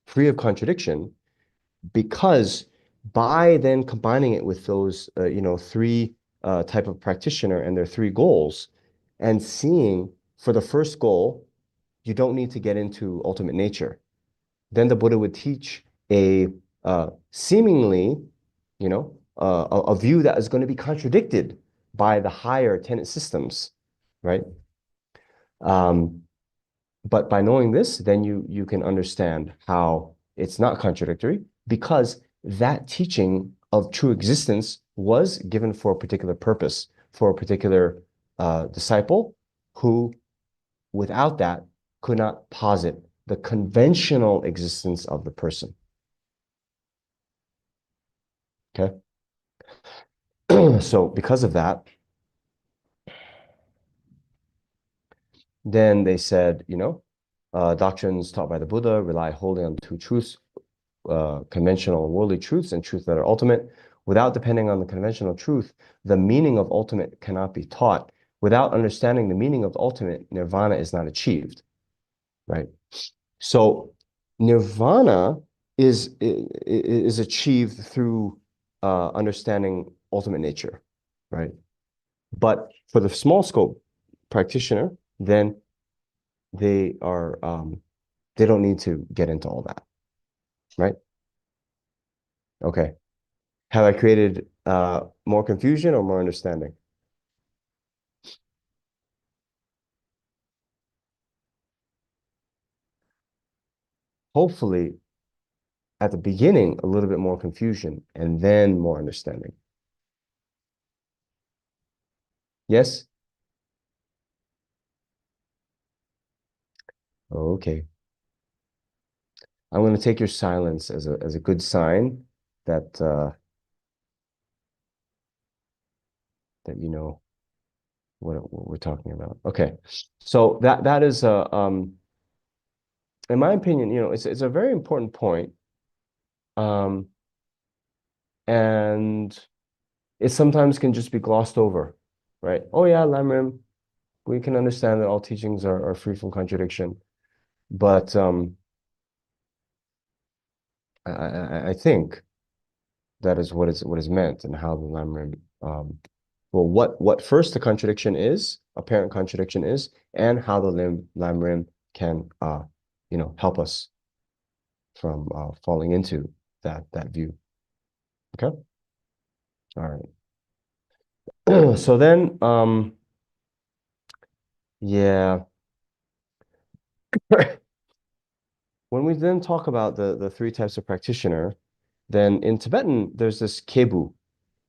free of contradiction, because by then combining it with those three type of practitioner and their three goals, and seeing for the first goal, you don't need to get into ultimate nature. Then the Buddha would teach a seemingly, a view that is going to be contradicted by the higher tenet systems, right? But by knowing this, then you can understand how it's not contradictory, because that teaching of true existence was given for a particular purpose, for a particular disciple who, without that, could not posit the conventional existence of the person. Okay? So because of that, then they said, doctrines taught by the Buddha rely wholly on two truths, conventional and worldly truths, and truths that are ultimate. Without depending on the conventional truth, the meaning of ultimate cannot be taught. Without understanding the meaning of the ultimate, nirvana is not achieved, right? So nirvana is achieved through understanding ultimate nature, right? But for the small scope practitioner, then they are they don't need to get into all that, right? Okay. Have I created more confusion or more understanding? Hopefully, at the beginning, a little bit more confusion and then more understanding. Yes? Okay. I'm going to take your silence as a good sign that that you know what we're talking about. Okay, so that is in my opinion, it's a very important point, and it sometimes can just be glossed over, right? Oh yeah, Lamrim, we can understand that all teachings are free from contradiction, but I think that is what is meant, and how the Lamrim well, what first the contradiction is, apparent contradiction is, and how the Lamrim can help us from falling into that view. Okay. All right. So then yeah, when we then talk about the three types of practitioner, then in Tibetan there's this kebu.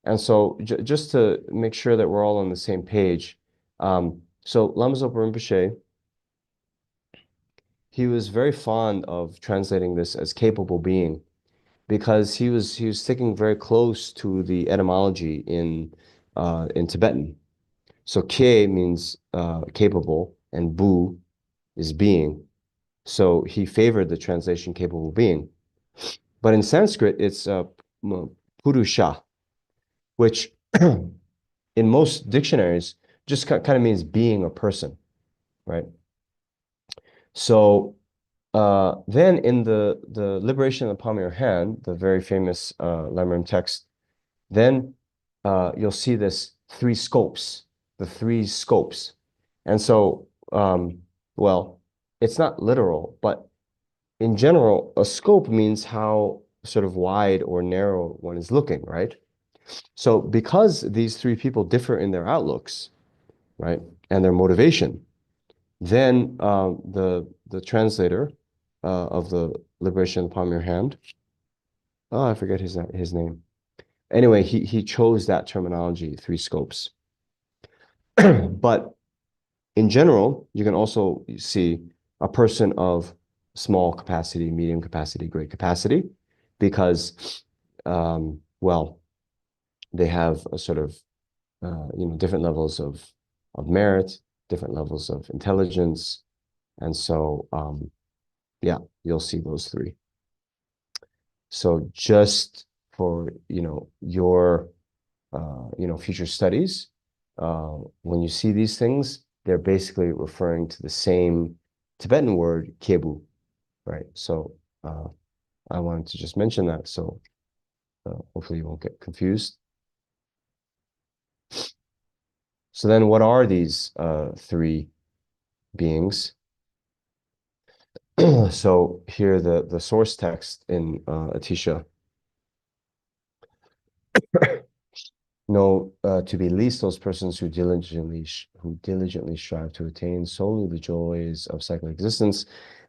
And so just to make sure that we're all on the same page, so Lama Zopa Rinpoche, he was very fond of translating this as capable being, because he was sticking very close to the etymology in Tibetan. So ke means capable, and bu is being. So he favored the translation capable being. But in Sanskrit, it's purusha, which in most dictionaries just kind of means being a person, right? So then in the Liberation of the Palm of Your Hand, the very famous Lamrim text, then you'll see this three scopes, the three scopes. And so, well, it's not literal, but in general, a scope means how sort of wide or narrow one is looking, right? So because these three people differ in their outlooks, right, and their motivation, then the translator of the Liberation of the Palm of Your Hand, oh, I forget his name. Anyway, he chose that terminology, three scopes. But in general, you can also see a person of small capacity, medium capacity, great capacity, because well, they have a sort of different levels of merit, different levels of intelligence, and so yeah, you'll see those three. So just for your future studies, when you see these things, they're basically referring to the same Tibetan word kebu, right? So I wanted to just mention that, so hopefully you won't get confused. So then what are these three beings? So here the source text in Atisha. Know to be least those persons who diligently strive to attain solely the joys of cyclic existence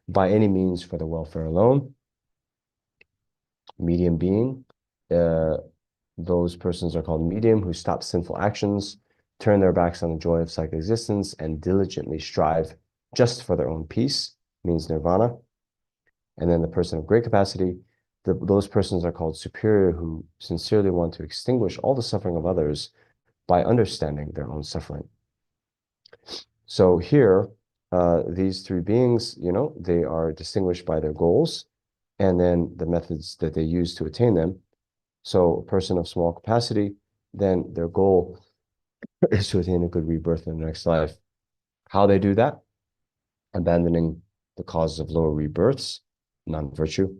by any means for the welfare alone. Medium being, those persons are called medium, who stop sinful actions, turn their backs on the joy of cyclic existence, and diligently strive just for their own peace, means nirvana. And then the person of great capacity, those persons are called superior, who sincerely want to extinguish all the suffering of others by understanding their own suffering. So here, these three beings, they are distinguished by their goals and then the methods that they use to attain them. So a person of small capacity, then their goal is to attain a good rebirth in the next life. How they do that? Abandoning the causes of lower rebirths, non-virtue.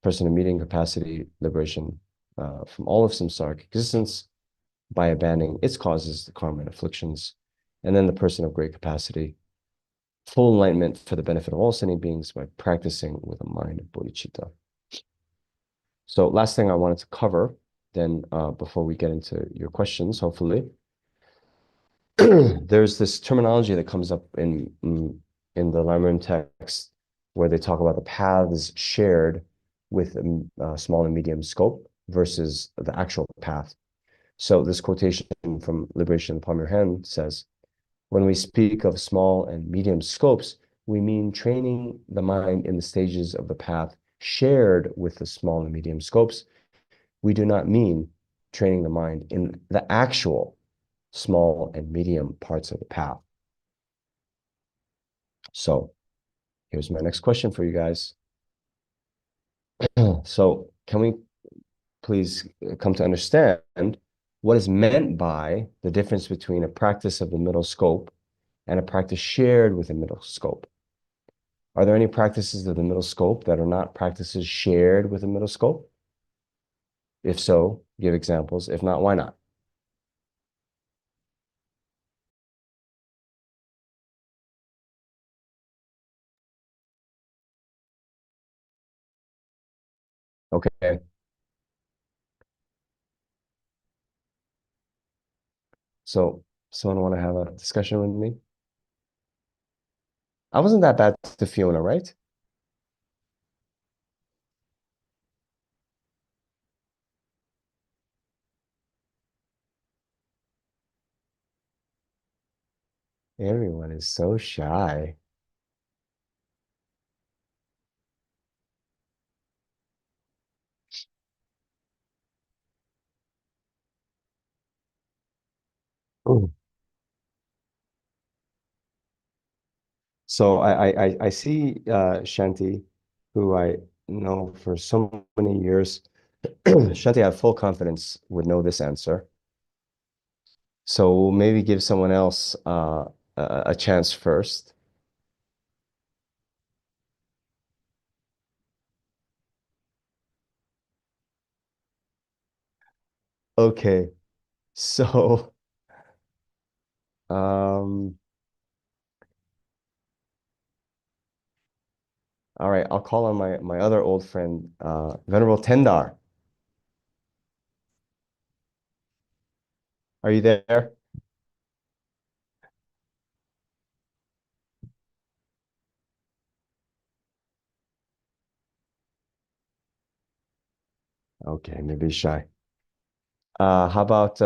Person of medium capacity, liberation from all of samsaric existence by abandoning its causes, the karma and afflictions. And then the person of great capacity, full enlightenment for the benefit of all sentient beings by practicing with a mind of bodhicitta. So last thing I wanted to cover, then before we get into your questions, hopefully, there's this terminology that comes up in the Lamrim text where they talk about the paths shared with small and medium scope versus the actual path. So this quotation from Liberation of the Palm of Your Hand says, when we speak of small and medium scopes, we mean training the mind in the stages of the path shared with the small and medium scopes, we do not mean training the mind in the actual small and medium parts of the path. So here's my next question for you guys. So can we please come to understand what is meant by the difference between a practice of the middle scope and a practice shared with the middle scope? Are there any practices of the middle scope that are not practices shared with the middle scope? If so, give examples. If not, why not? Okay. So someone want to have a discussion with me? I wasn't that bad to Fiona, right? Everyone is so shy. Ooh. So I see Shanti, who I know for so many years. Shanti, I have full confidence would know this answer. So we'll maybe give someone else a chance first. Okay, so all right, I'll call on my other old friend, Venerable Tendar. Are you there? Okay, maybe he's shy. How about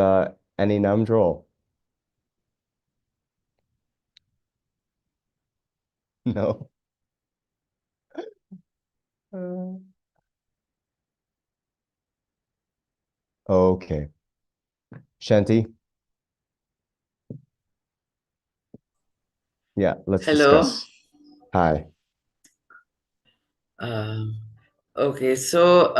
Annie Namdrol? No. Uh, Okay. Shanti? Yeah, let's Hello. discuss. Hi. Um, okay, so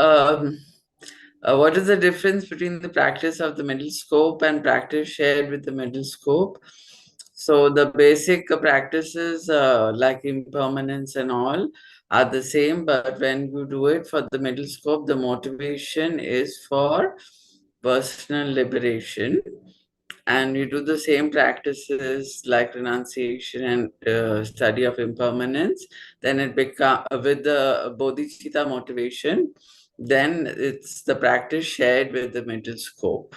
what is the difference between the practice of the middle scope and practice shared with the middle scope? So the basic practices like impermanence and all are the same, but when you do it for the middle scope, the motivation is for personal liberation. And you do the same practices like renunciation and study of impermanence, then it become with the bodhicitta motivation, then it's the practice shared with the middle scope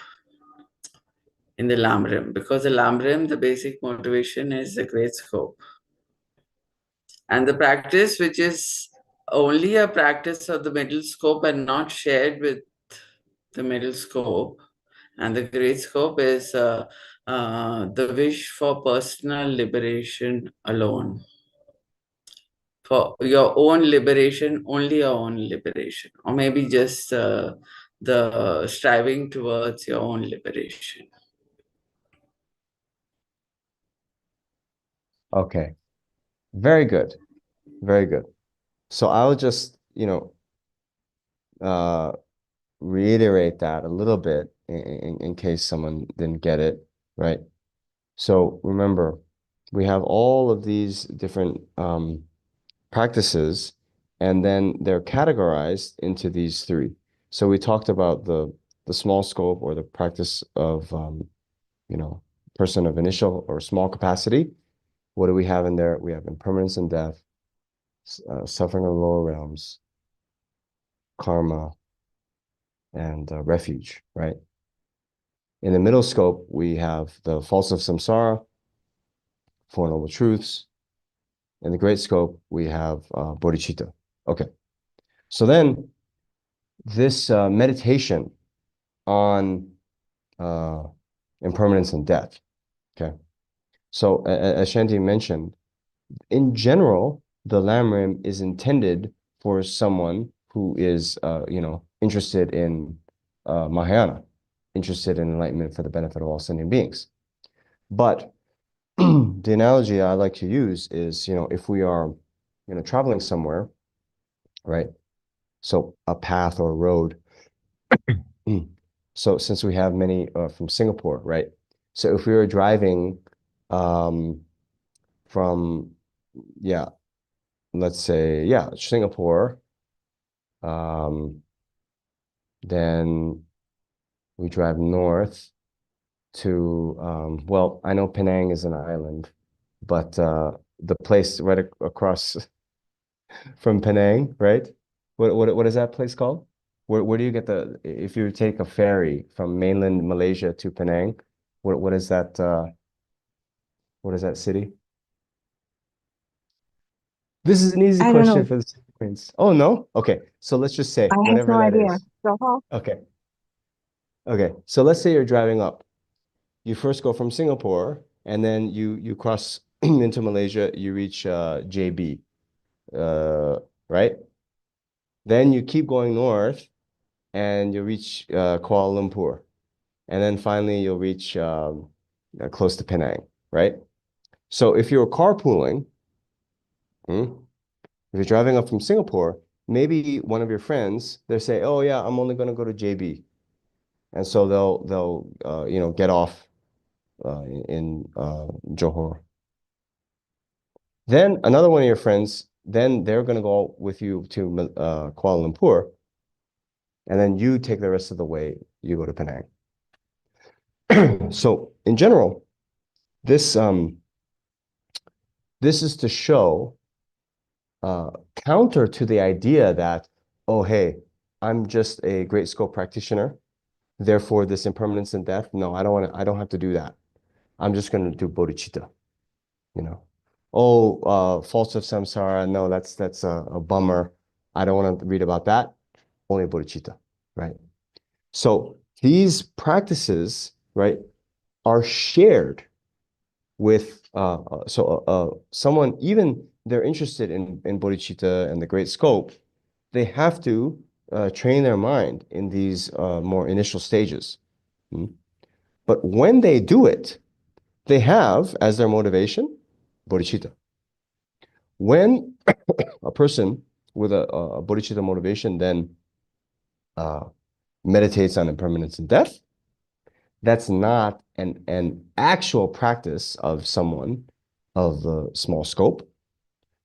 in the lamrim, because the lamrim, the basic motivation is the great scope, and the practice which is only a practice of the middle scope and not shared with the middle scope and the great scope is the wish for personal liberation alone. For your own liberation, only your own liberation, or maybe just the striving towards your own liberation. Okay. Very good. Very good. So I'll just, reiterate that a little bit in case someone didn't get it, right? So remember, we have all of these different practices, and then they're categorized into these three. So we talked about the small scope or the practice of person of initial or small capacity. What do we have in there? We have impermanence and death, suffering of the lower realms, karma, and refuge, right? In the middle scope, we have the false of samsara, Four Noble Truths. In the great scope, we have bodhicitta. Okay. So then this meditation on impermanence and death. Okay. So as Shanti mentioned, in general, the Lamrim is intended for someone who is, interested in Mahayana, interested in enlightenment for the benefit of all sentient beings. But the analogy I like to use is, if we are, traveling somewhere, right? So a path or a road. So since we have many from Singapore, right? So if we were driving from, yeah, let's say, yeah, Singapore, then we drive north to, well, I know Penang is an island, but the place right across from Penang, right? What is that place called? Where do you get if you take a ferry from mainland Malaysia to Penang, what is that city? This is an easy I don't question know. for the Singaporeans. Oh no? Okay. So let's just say I have whatever no that idea. is. Johor? Okay. Okay. So let's say you're driving up. You first go from Singapore and then you cross into Malaysia, you reach JB. Right? Then you keep going north and you reach Kuala Lumpur. And then finally you'll reach close to Penang, right? So if you're carpooling, if you're driving up from Singapore, maybe one of your friends, they say, "Oh yeah, I'm only going to go to JB," and so they'll get off in Johor. Then another one of your friends, then they're going to go with you to Kuala Lumpur, and then you take the rest of the way. You go to Penang. So in general, this is to show counter to the idea that, oh hey, I'm just a great scope practitioner. Therefore, this impermanence and death, no, I don't have to do that. I'm just going to do bodhicitta, you know. Oh, faults of samsara, no, that's a bummer. I don't want to read about that. Only bodhicitta, right? So these practices, right, are shared with someone, even they're interested in bodhicitta and the great scope, they have to train their mind in these more initial stages. Hmm? But when they do it, they have as their motivation bodhicitta. When a person with a bodhicitta motivation then meditates on impermanence and death, that's not an actual practice of someone of the small scope,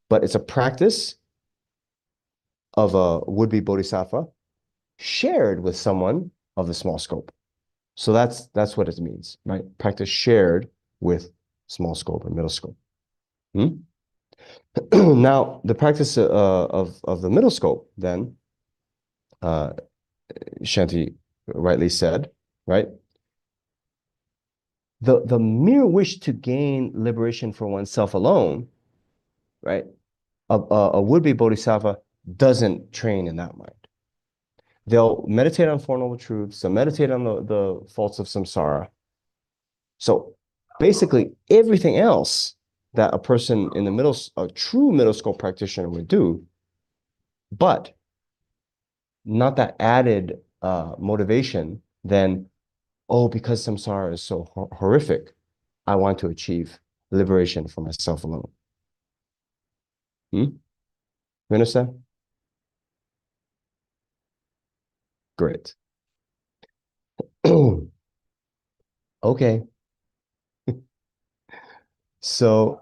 but it's a practice of a would-be bodhisattva shared with someone of the small scope. So that's what it means, right? Practice shared with small scope or middle scope. Hmm? Now, the practice of the middle scope, then, Shanti rightly said, right? The mere wish to gain liberation for oneself alone, right? A would-be bodhisattva doesn't train in that mind. They'll meditate on Four Noble Truths, they'll meditate on the faults of samsara. So basically, everything else that a person in a true middle scope practitioner would do, but not that added motivation, then, oh, because samsara is so horrific, I want to achieve liberation for myself alone. You understand? Great. Okay. So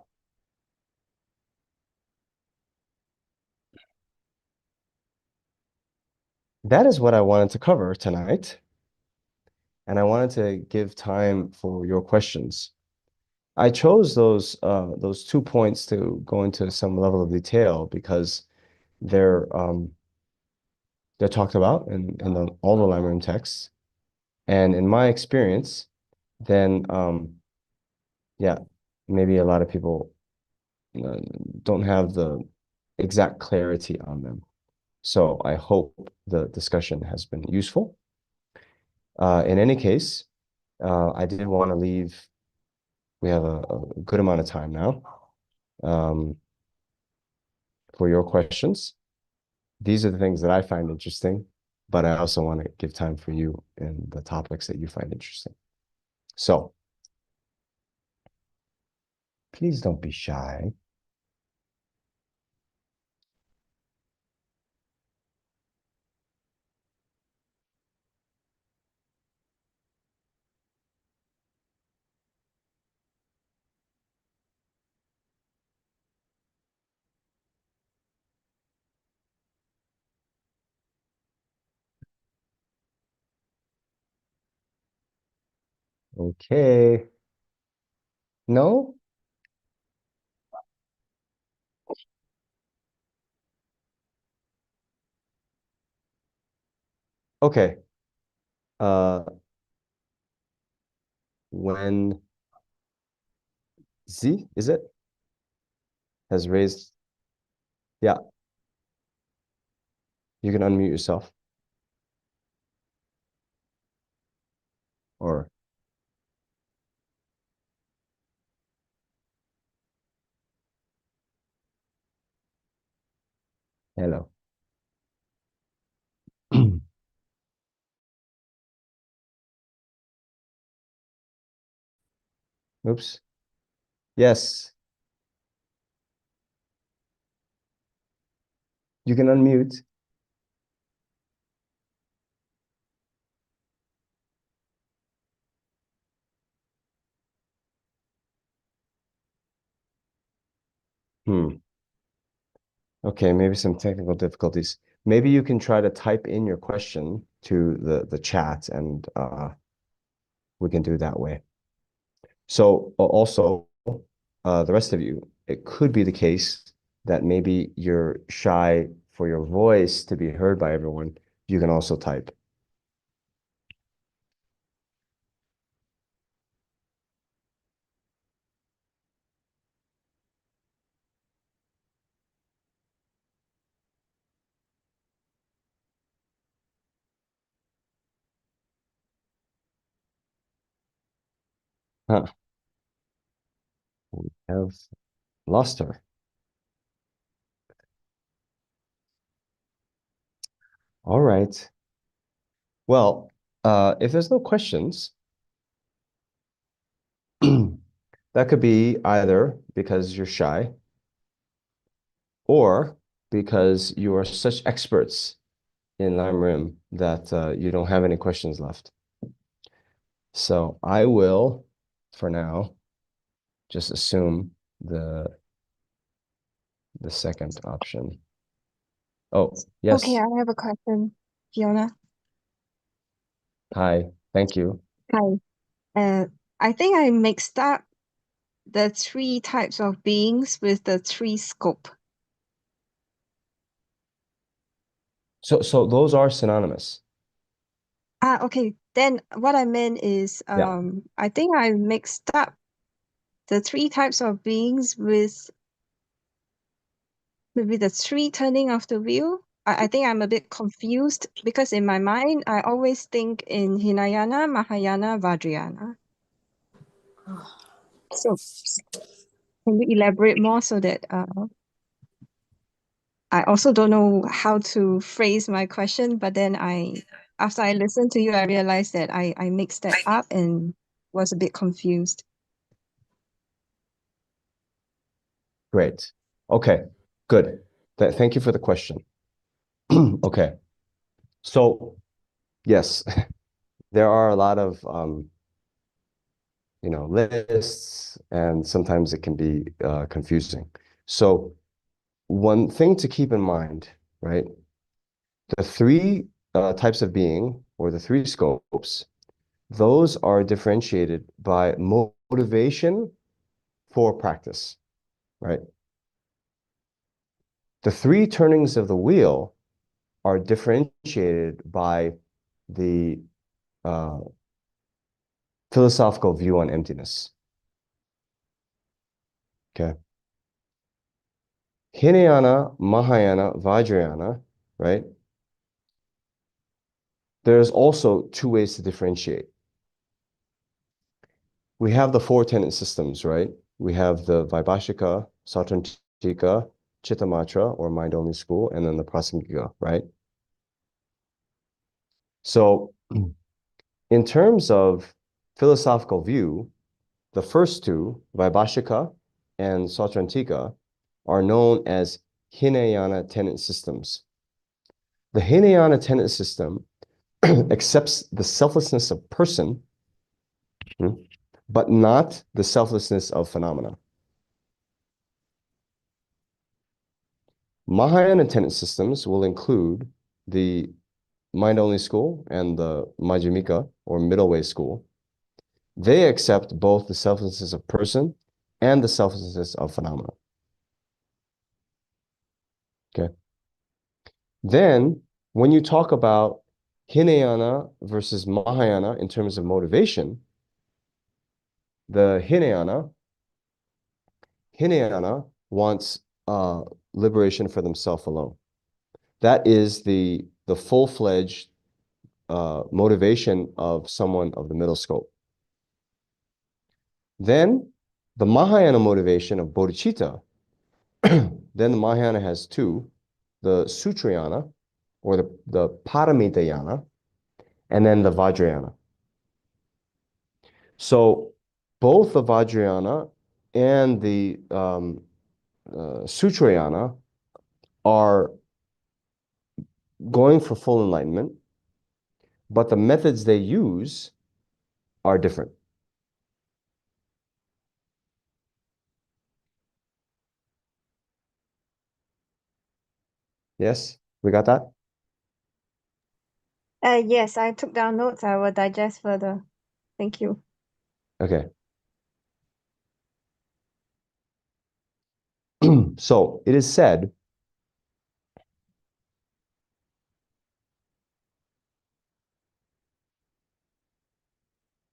that is what I wanted to cover tonight. And I wanted to give time for your questions. I chose those 2 points to go into some level of detail because they're talked about in all the Lamrim texts. And in my experience, then yeah, maybe a lot of people uh, don't have the exact clarity on them. So I hope the discussion has been useful. In any case, I did want to leave, we have a good amount of time now for your questions. these are the things that I find interesting, but I also want to give time for you and the topics that you find interesting. So please don't be shy. Okay. No? Okay. When Z, is it? Has raised, yeah, you can unmute yourself. Or hello. Oops. Yes, you can unmute. Okay, maybe some technical difficulties. Maybe you can try to type in your question to the chat, and we can do that way. So also, the rest of you, it could be the case that maybe you're shy for your voice to be heard by everyone. You can also type. Huh. We have lost her. All right. Well, if there's no questions, that could be either because you're shy or because you are such experts in Lam Rim that you don't have any questions left. So I will, for now, just assume the second option. Oh, yes. Okay, I have a question, Fiona. Hi, thank you. Hi. I think I mixed up the three types of beings with the three scope. So those are synonymous. Okay. Then what I meant is, Yeah. I think I mixed up the three types of beings with maybe the three turning of the wheel. I think I'm a bit confused because in my mind, I always think in Hinayana, Mahayana, Vajrayana. So can you elaborate more so that I also don't know how to phrase my question, but then after I listened to you, I realized that I mixed that up and was a bit confused. Great. Okay, good. Thank you for the question. Okay. So, yes, there are a lot of lists, and sometimes it can be confusing. So one thing to keep in mind, right? The three types of being, or the three scopes, those are differentiated by motivation for practice, right? The three turnings of the wheel are differentiated by the philosophical view on emptiness. Okay. Hinayana, Mahayana, Vajrayana, right? There's also two ways to differentiate. We have the four tenet systems, right? We have the Vaibhashika, Sautrantika, Chittamatra, or mind-only school, and then the Prasangika, right? So in terms of philosophical view, the first two, Vaibhashika and Sautrantika, are known as Hinayana tenet systems. The Hinayana tenet system accepts the selflessness of person, but not the selflessness of phenomena. Mahayana tenet systems will include the mind-only school and the Majjhimika, or middle way school. They accept both the selflessness of person and the selflessness of phenomena. Okay. Then, when you talk about Hinayana versus Mahayana in terms of motivation, the Hinayana wants liberation for themselves alone. That is the full-fledged motivation of someone of the middle scope. Then the Mahayana motivation of bodhicitta, then the Mahayana has two, the Sutrayana, or the Paramitayana, and then the Vajrayana. So both the Vajrayana and the Sutrayana are going for full enlightenment, but the methods they use are different. Yes, we got that? Yes, I took down notes. I will digest further. Thank you. Okay. So it is said,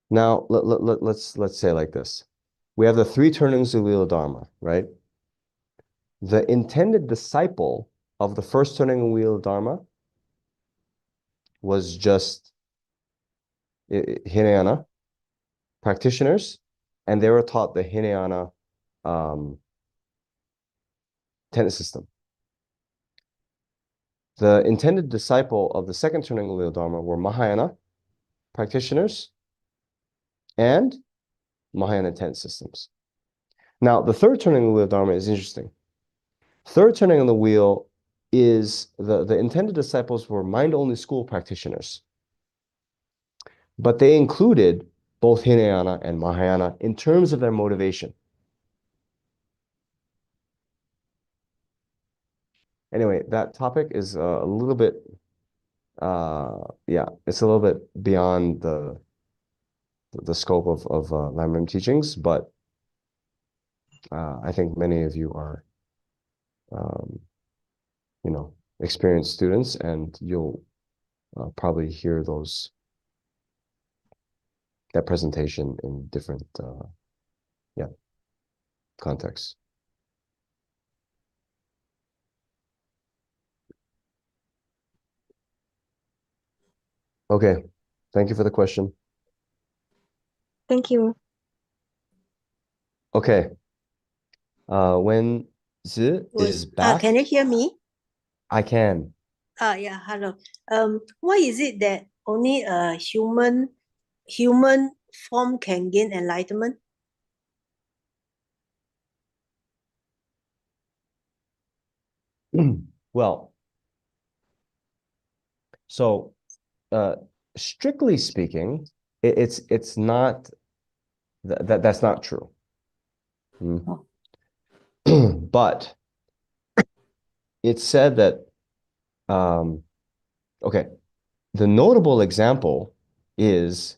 now let's say like this. We have the three turnings of Wheel of Dharma, right? The intended disciple of the first turning of Wheel of Dharma was just Hinayana practitioners, and they were taught the Hinayana tenet system. The intended disciple of the second turning of Wheel of Dharma were Mahayana practitioners and Mahayana tenet systems. Now, the third turning of the Wheel of Dharma is interesting. Third turning of the wheel is the intended disciples were mind-only school practitioners, but they included both Hinayana and Mahayana in terms of their motivation. Anyway, that topic is a little bit, yeah, it's a little bit beyond the scope of Lamrim teachings, but I think many of you are, experienced students, and you'll probably hear that presentation in different, contexts. Okay, thank you for the question. Thank you. Okay, when Zi is back, Can you hear me? I can. Yeah, hello. Why is it that only a human form can gain enlightenment? Well, so strictly speaking, it's not that's not true. Oh. But it's said that okay, the notable example is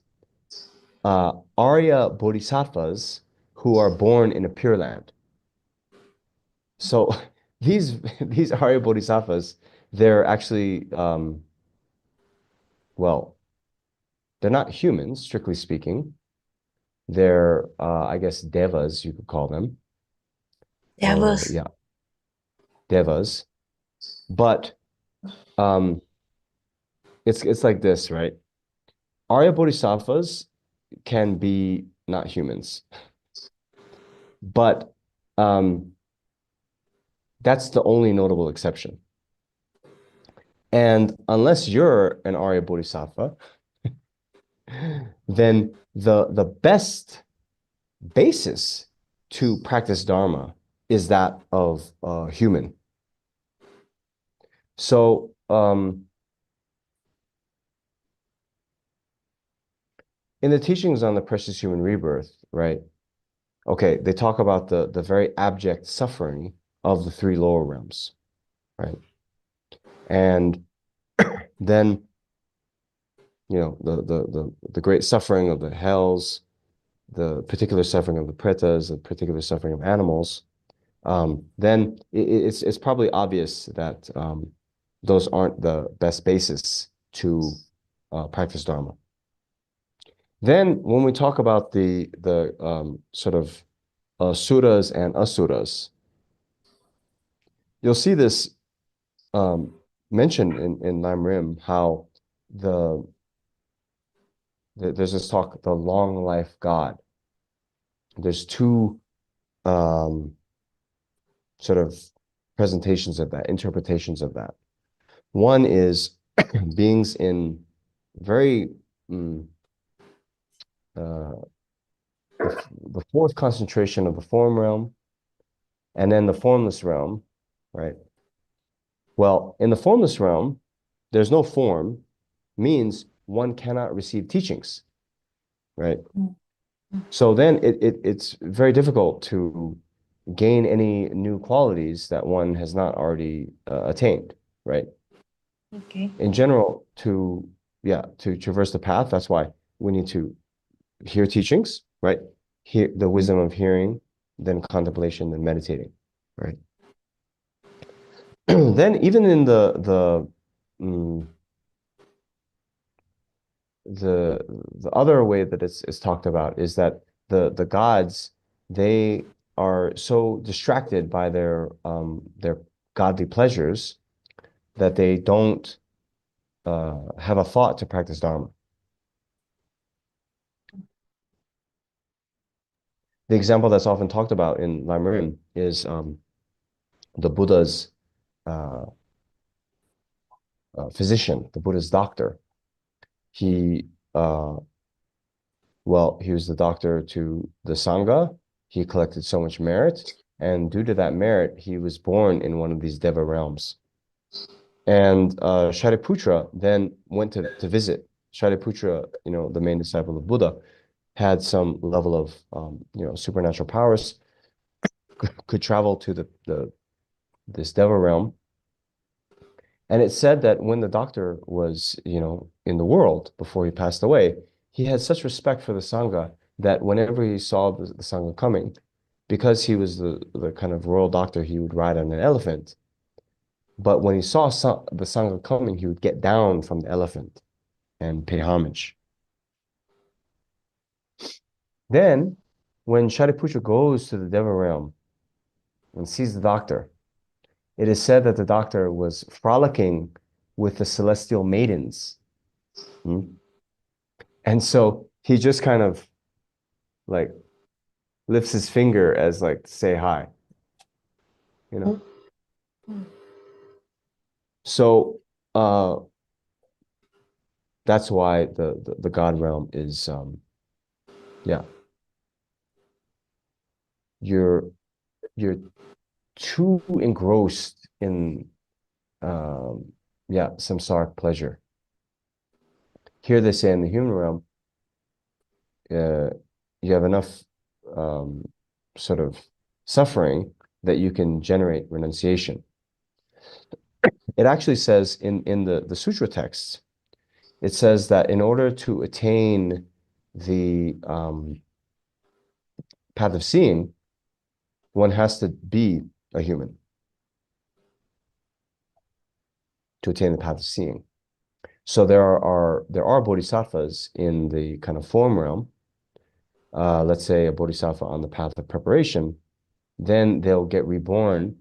Arya Bodhisattvas who are born in a Pure Land. So these Arya Bodhisattvas, they're actually well, they're not humans, strictly speaking. They're I guess devas, you could call them. Devas. Or, yeah, devas. But it's like this, right? Arya Bodhisattvas can be not humans, but That's the only notable exception. And unless you're an Arya Bodhisattva, then the best basis to practice Dharma is that of a human. So in the teachings on the precious human rebirth, right? Okay, they talk about the very abject suffering of the three lower realms, right? And then, you know, the great suffering of the hells, the particular suffering of the pretas, the particular suffering of animals, then it's probably obvious that those aren't the best basis to practice Dharma. Then when we talk about the sort of suras and asuras, you'll see this mentioned in Lam how there's this talk, the long life God. There's two sort of presentations of that, interpretations of that. One is beings in very the fourth concentration of the form realm, and then the formless realm, right? Well, in the formless realm, there's no form, means one cannot receive teachings, right? So then it's very difficult to gain any new qualities that one has not already attained, right? Okay. In general, to traverse the path, that's why we need to hear teachings, right? Hear the wisdom of hearing, then contemplation, then meditating, right? Then even in the other way that it's talked about is that the gods, they are so distracted by their godly pleasures that they don't have a thought to practice Dharma. The example that's often talked about in Lam is the Buddha's physician, the Buddha's doctor. He he was the doctor to the Sangha. He collected so much merit, and due to that merit, he was born in one of these Deva realms. And Shariputra then went to visit. Shariputra, you know, the main disciple of Buddha, had some level of supernatural powers, could travel to this Deva realm. And it said that when the doctor was, you know, in the world before he passed away, he had such respect for the Sangha that whenever he saw the Sangha coming, because he was the kind of royal doctor, he would ride on an elephant. But when he saw the Sangha coming, he would get down from the elephant and pay homage. Then, when Shariputra goes to the Deva realm and sees the doctor, it is said that the doctor was frolicking with the celestial maidens. And so he just kind of like lifts his finger as like to say hi, you know. So that's why the God realm is you're too engrossed in samsaric pleasure. Here they say in the human realm, you have enough sort of suffering that you can generate renunciation. It actually says in the sutra texts, it says that in order to attain the path of seeing, one has to be a human to attain the path of seeing. So there are bodhisattvas in the kind of form realm. Let's say a bodhisattva on the path of preparation, then they'll get reborn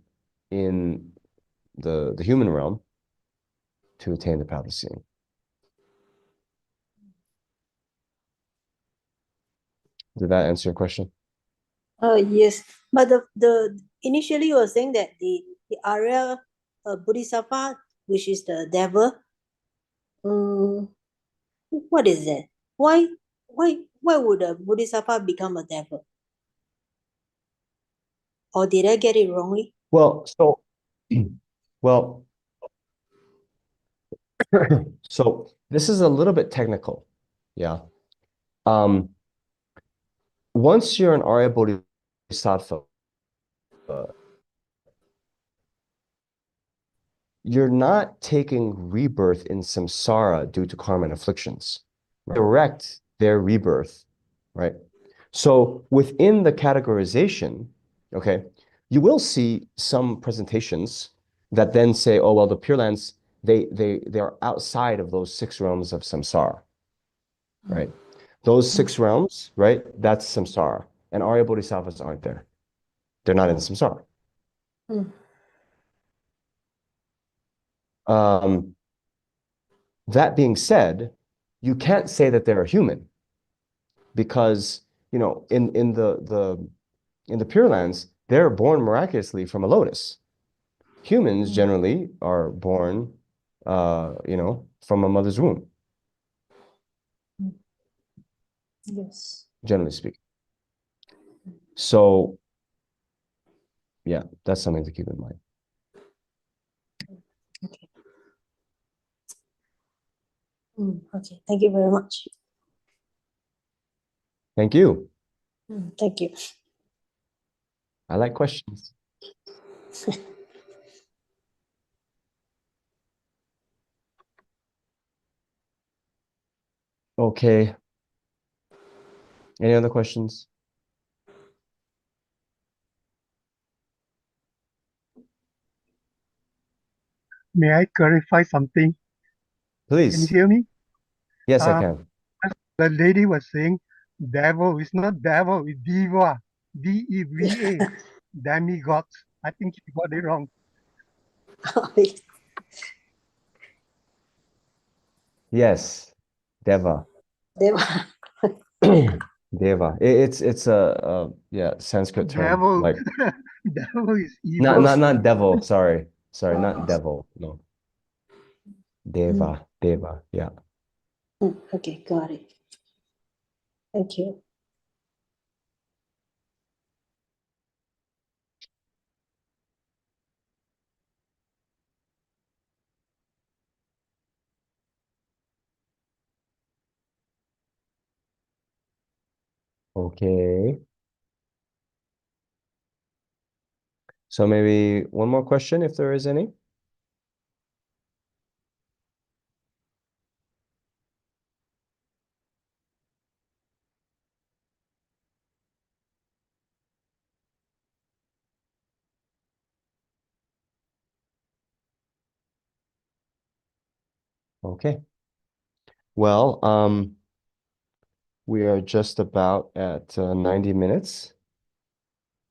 in the human realm to attain the path of seeing. Did that answer your question? Yes, but the initially you were saying that the Arya Bodhisattva, which is the devil. What is that? Why would a Bodhisattva become a devil? Or did I get it wrongly? Well, so, well, so this is a little bit technical. Yeah. Once you're an Arya Bodhisattva, you're not taking rebirth in samsara due to karma and afflictions. Direct their rebirth, right? So within the categorization, okay, you will see some presentations that then say, oh, well, the Pure Lands, they are outside of those 6 realms of samsara, right? Those 6 realms, right? That's samsara. And Arya Bodhisattvas aren't there. They're not in samsara. That being said, you can't say that they're a human because, you know, in the Pure Lands, they're born miraculously from a lotus. Humans generally are born, you know, from a mother's womb, Yes. generally speaking. So, yeah, that's something to keep in mind. Okay. Okay. Thank you very much. Thank you. Thank you. I like questions. Okay. Any other questions? May I clarify something? Can you Please. hear me? Yes, I can. The lady was saying devil is not devil, it's diva. D-E-V-A. Demigods. I think she got it wrong. Yes, Deva. Deva. Deva. It's a yeah, Sanskrit term. Devil. Like Devil is evil. not devil, sorry. Sorry, not devil. No. Deva. Deva. Yeah. Okay, got it. Thank you. Okay. So maybe one more question if there is any. Okay. Well, we are just about at 90 minutes.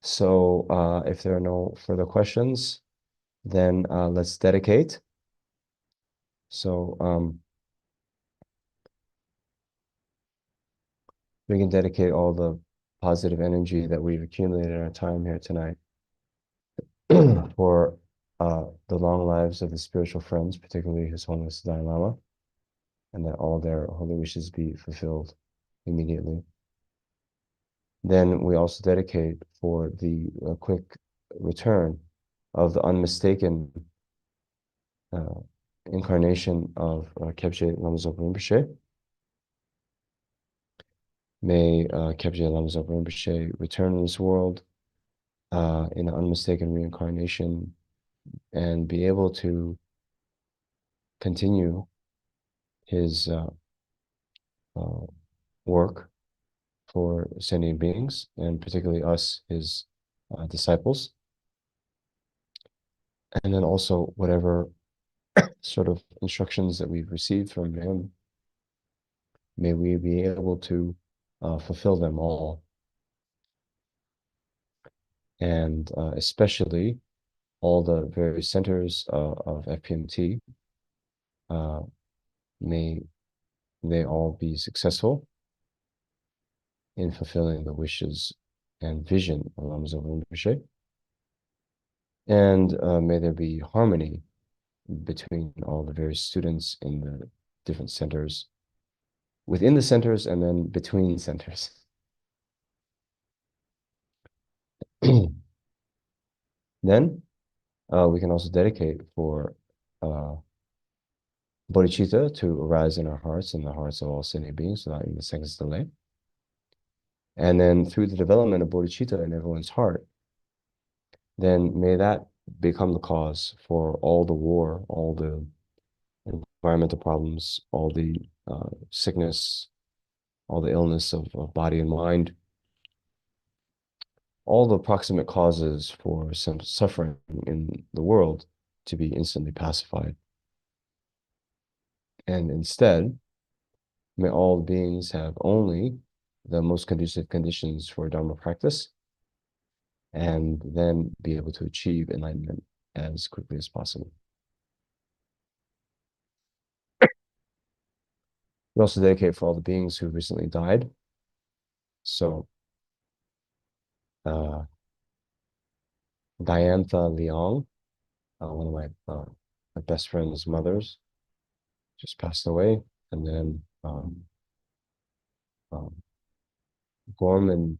So if there are no further questions, then let's dedicate. So we can dedicate all the positive energy that we've accumulated in our time here tonight for the long lives of the spiritual friends, particularly His Holiness the Dalai Lama, and that all their holy wishes be fulfilled immediately. Then we also dedicate for the quick return of the unmistaken incarnation of Kebje Lama Zopa Rinpoche. May Kebje Lama Zopa Rinpoche return in this world in an unmistaken reincarnation and be able to continue his work for sentient beings, and particularly us, his disciples. And then also whatever sort of instructions that we've received from him, may we be able to fulfill them all. And especially all the various centers of FPMT, may they all be successful in fulfilling the wishes and vision of Lama Zopa Rinpoche. And may there be harmony between all the various students in the different centers, within the centers, and then between centers. Then we can also dedicate for bodhicitta to arise in our hearts and the hearts of all sentient beings without even a second's delay. And then through the development of bodhicitta in everyone's heart, then may that become the cause for all the war, all the environmental problems, all the sickness, all the illness of body and mind, all the proximate causes for some suffering in the world to be instantly pacified. And instead, may all beings have only the most conducive conditions for Dharma practice, and then be able to achieve enlightenment as quickly as possible. We also dedicate for all the beings who recently died. So, Diantha Leong, one of my best friend's mothers, just passed away. And then Gorman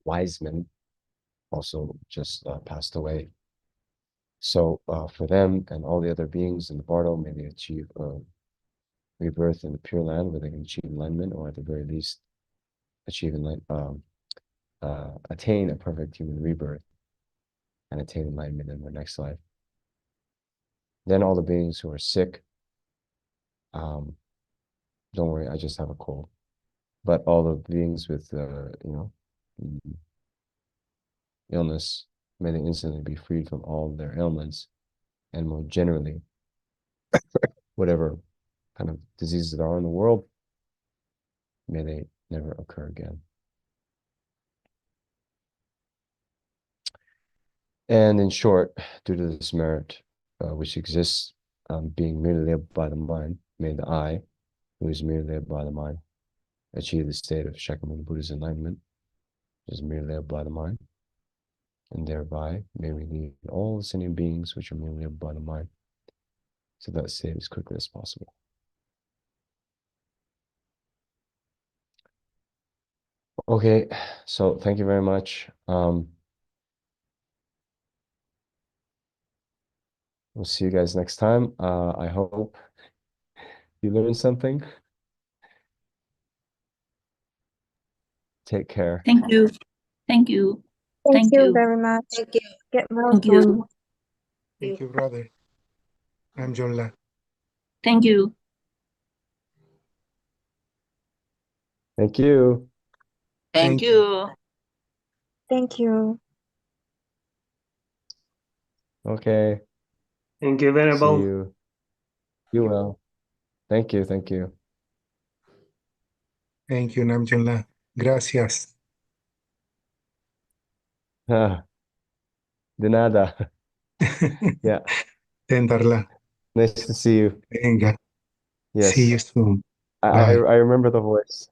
Wiseman also just passed away. So for them and all the other beings in the bardo, may they achieve rebirth in the Pure Land where they can achieve enlightenment, or at the very least achieve attain a perfect human rebirth and attain enlightenment in their next life. Then all the beings who are sick, don't worry, I just have a cold. But all the beings with illness, may they instantly be freed from all their ailments, and more generally, whatever kind of diseases there are in the world, may they never occur again. And in short, due to this merit which exists, being merely led by the mind, may the I, who is merely led by the mind, achieve the state of Shakyamuni Buddha's enlightenment, which is merely led by the mind, and thereby may we lead all the sentient beings which are merely led by the mind to that state as quickly as possible. Okay, so thank you very much. We'll see you guys next time. I hope you learned something. Take care. Thank you. Thank you. Thank Thank you you. very much. Thank you. Get well Thank you. soon. Thank you, brother. I'm Jonla. Thank you. Thank you. Thank Thank you. Thank you. Okay. Thank you, See Venerable. you. You will. Thank you. Thank you. Thank you, Namjala. Gracias. Ah, de nada. Yeah. Tendarla. Nice to see you. Venga. See you Yes. soon. I Bye. remember the voice.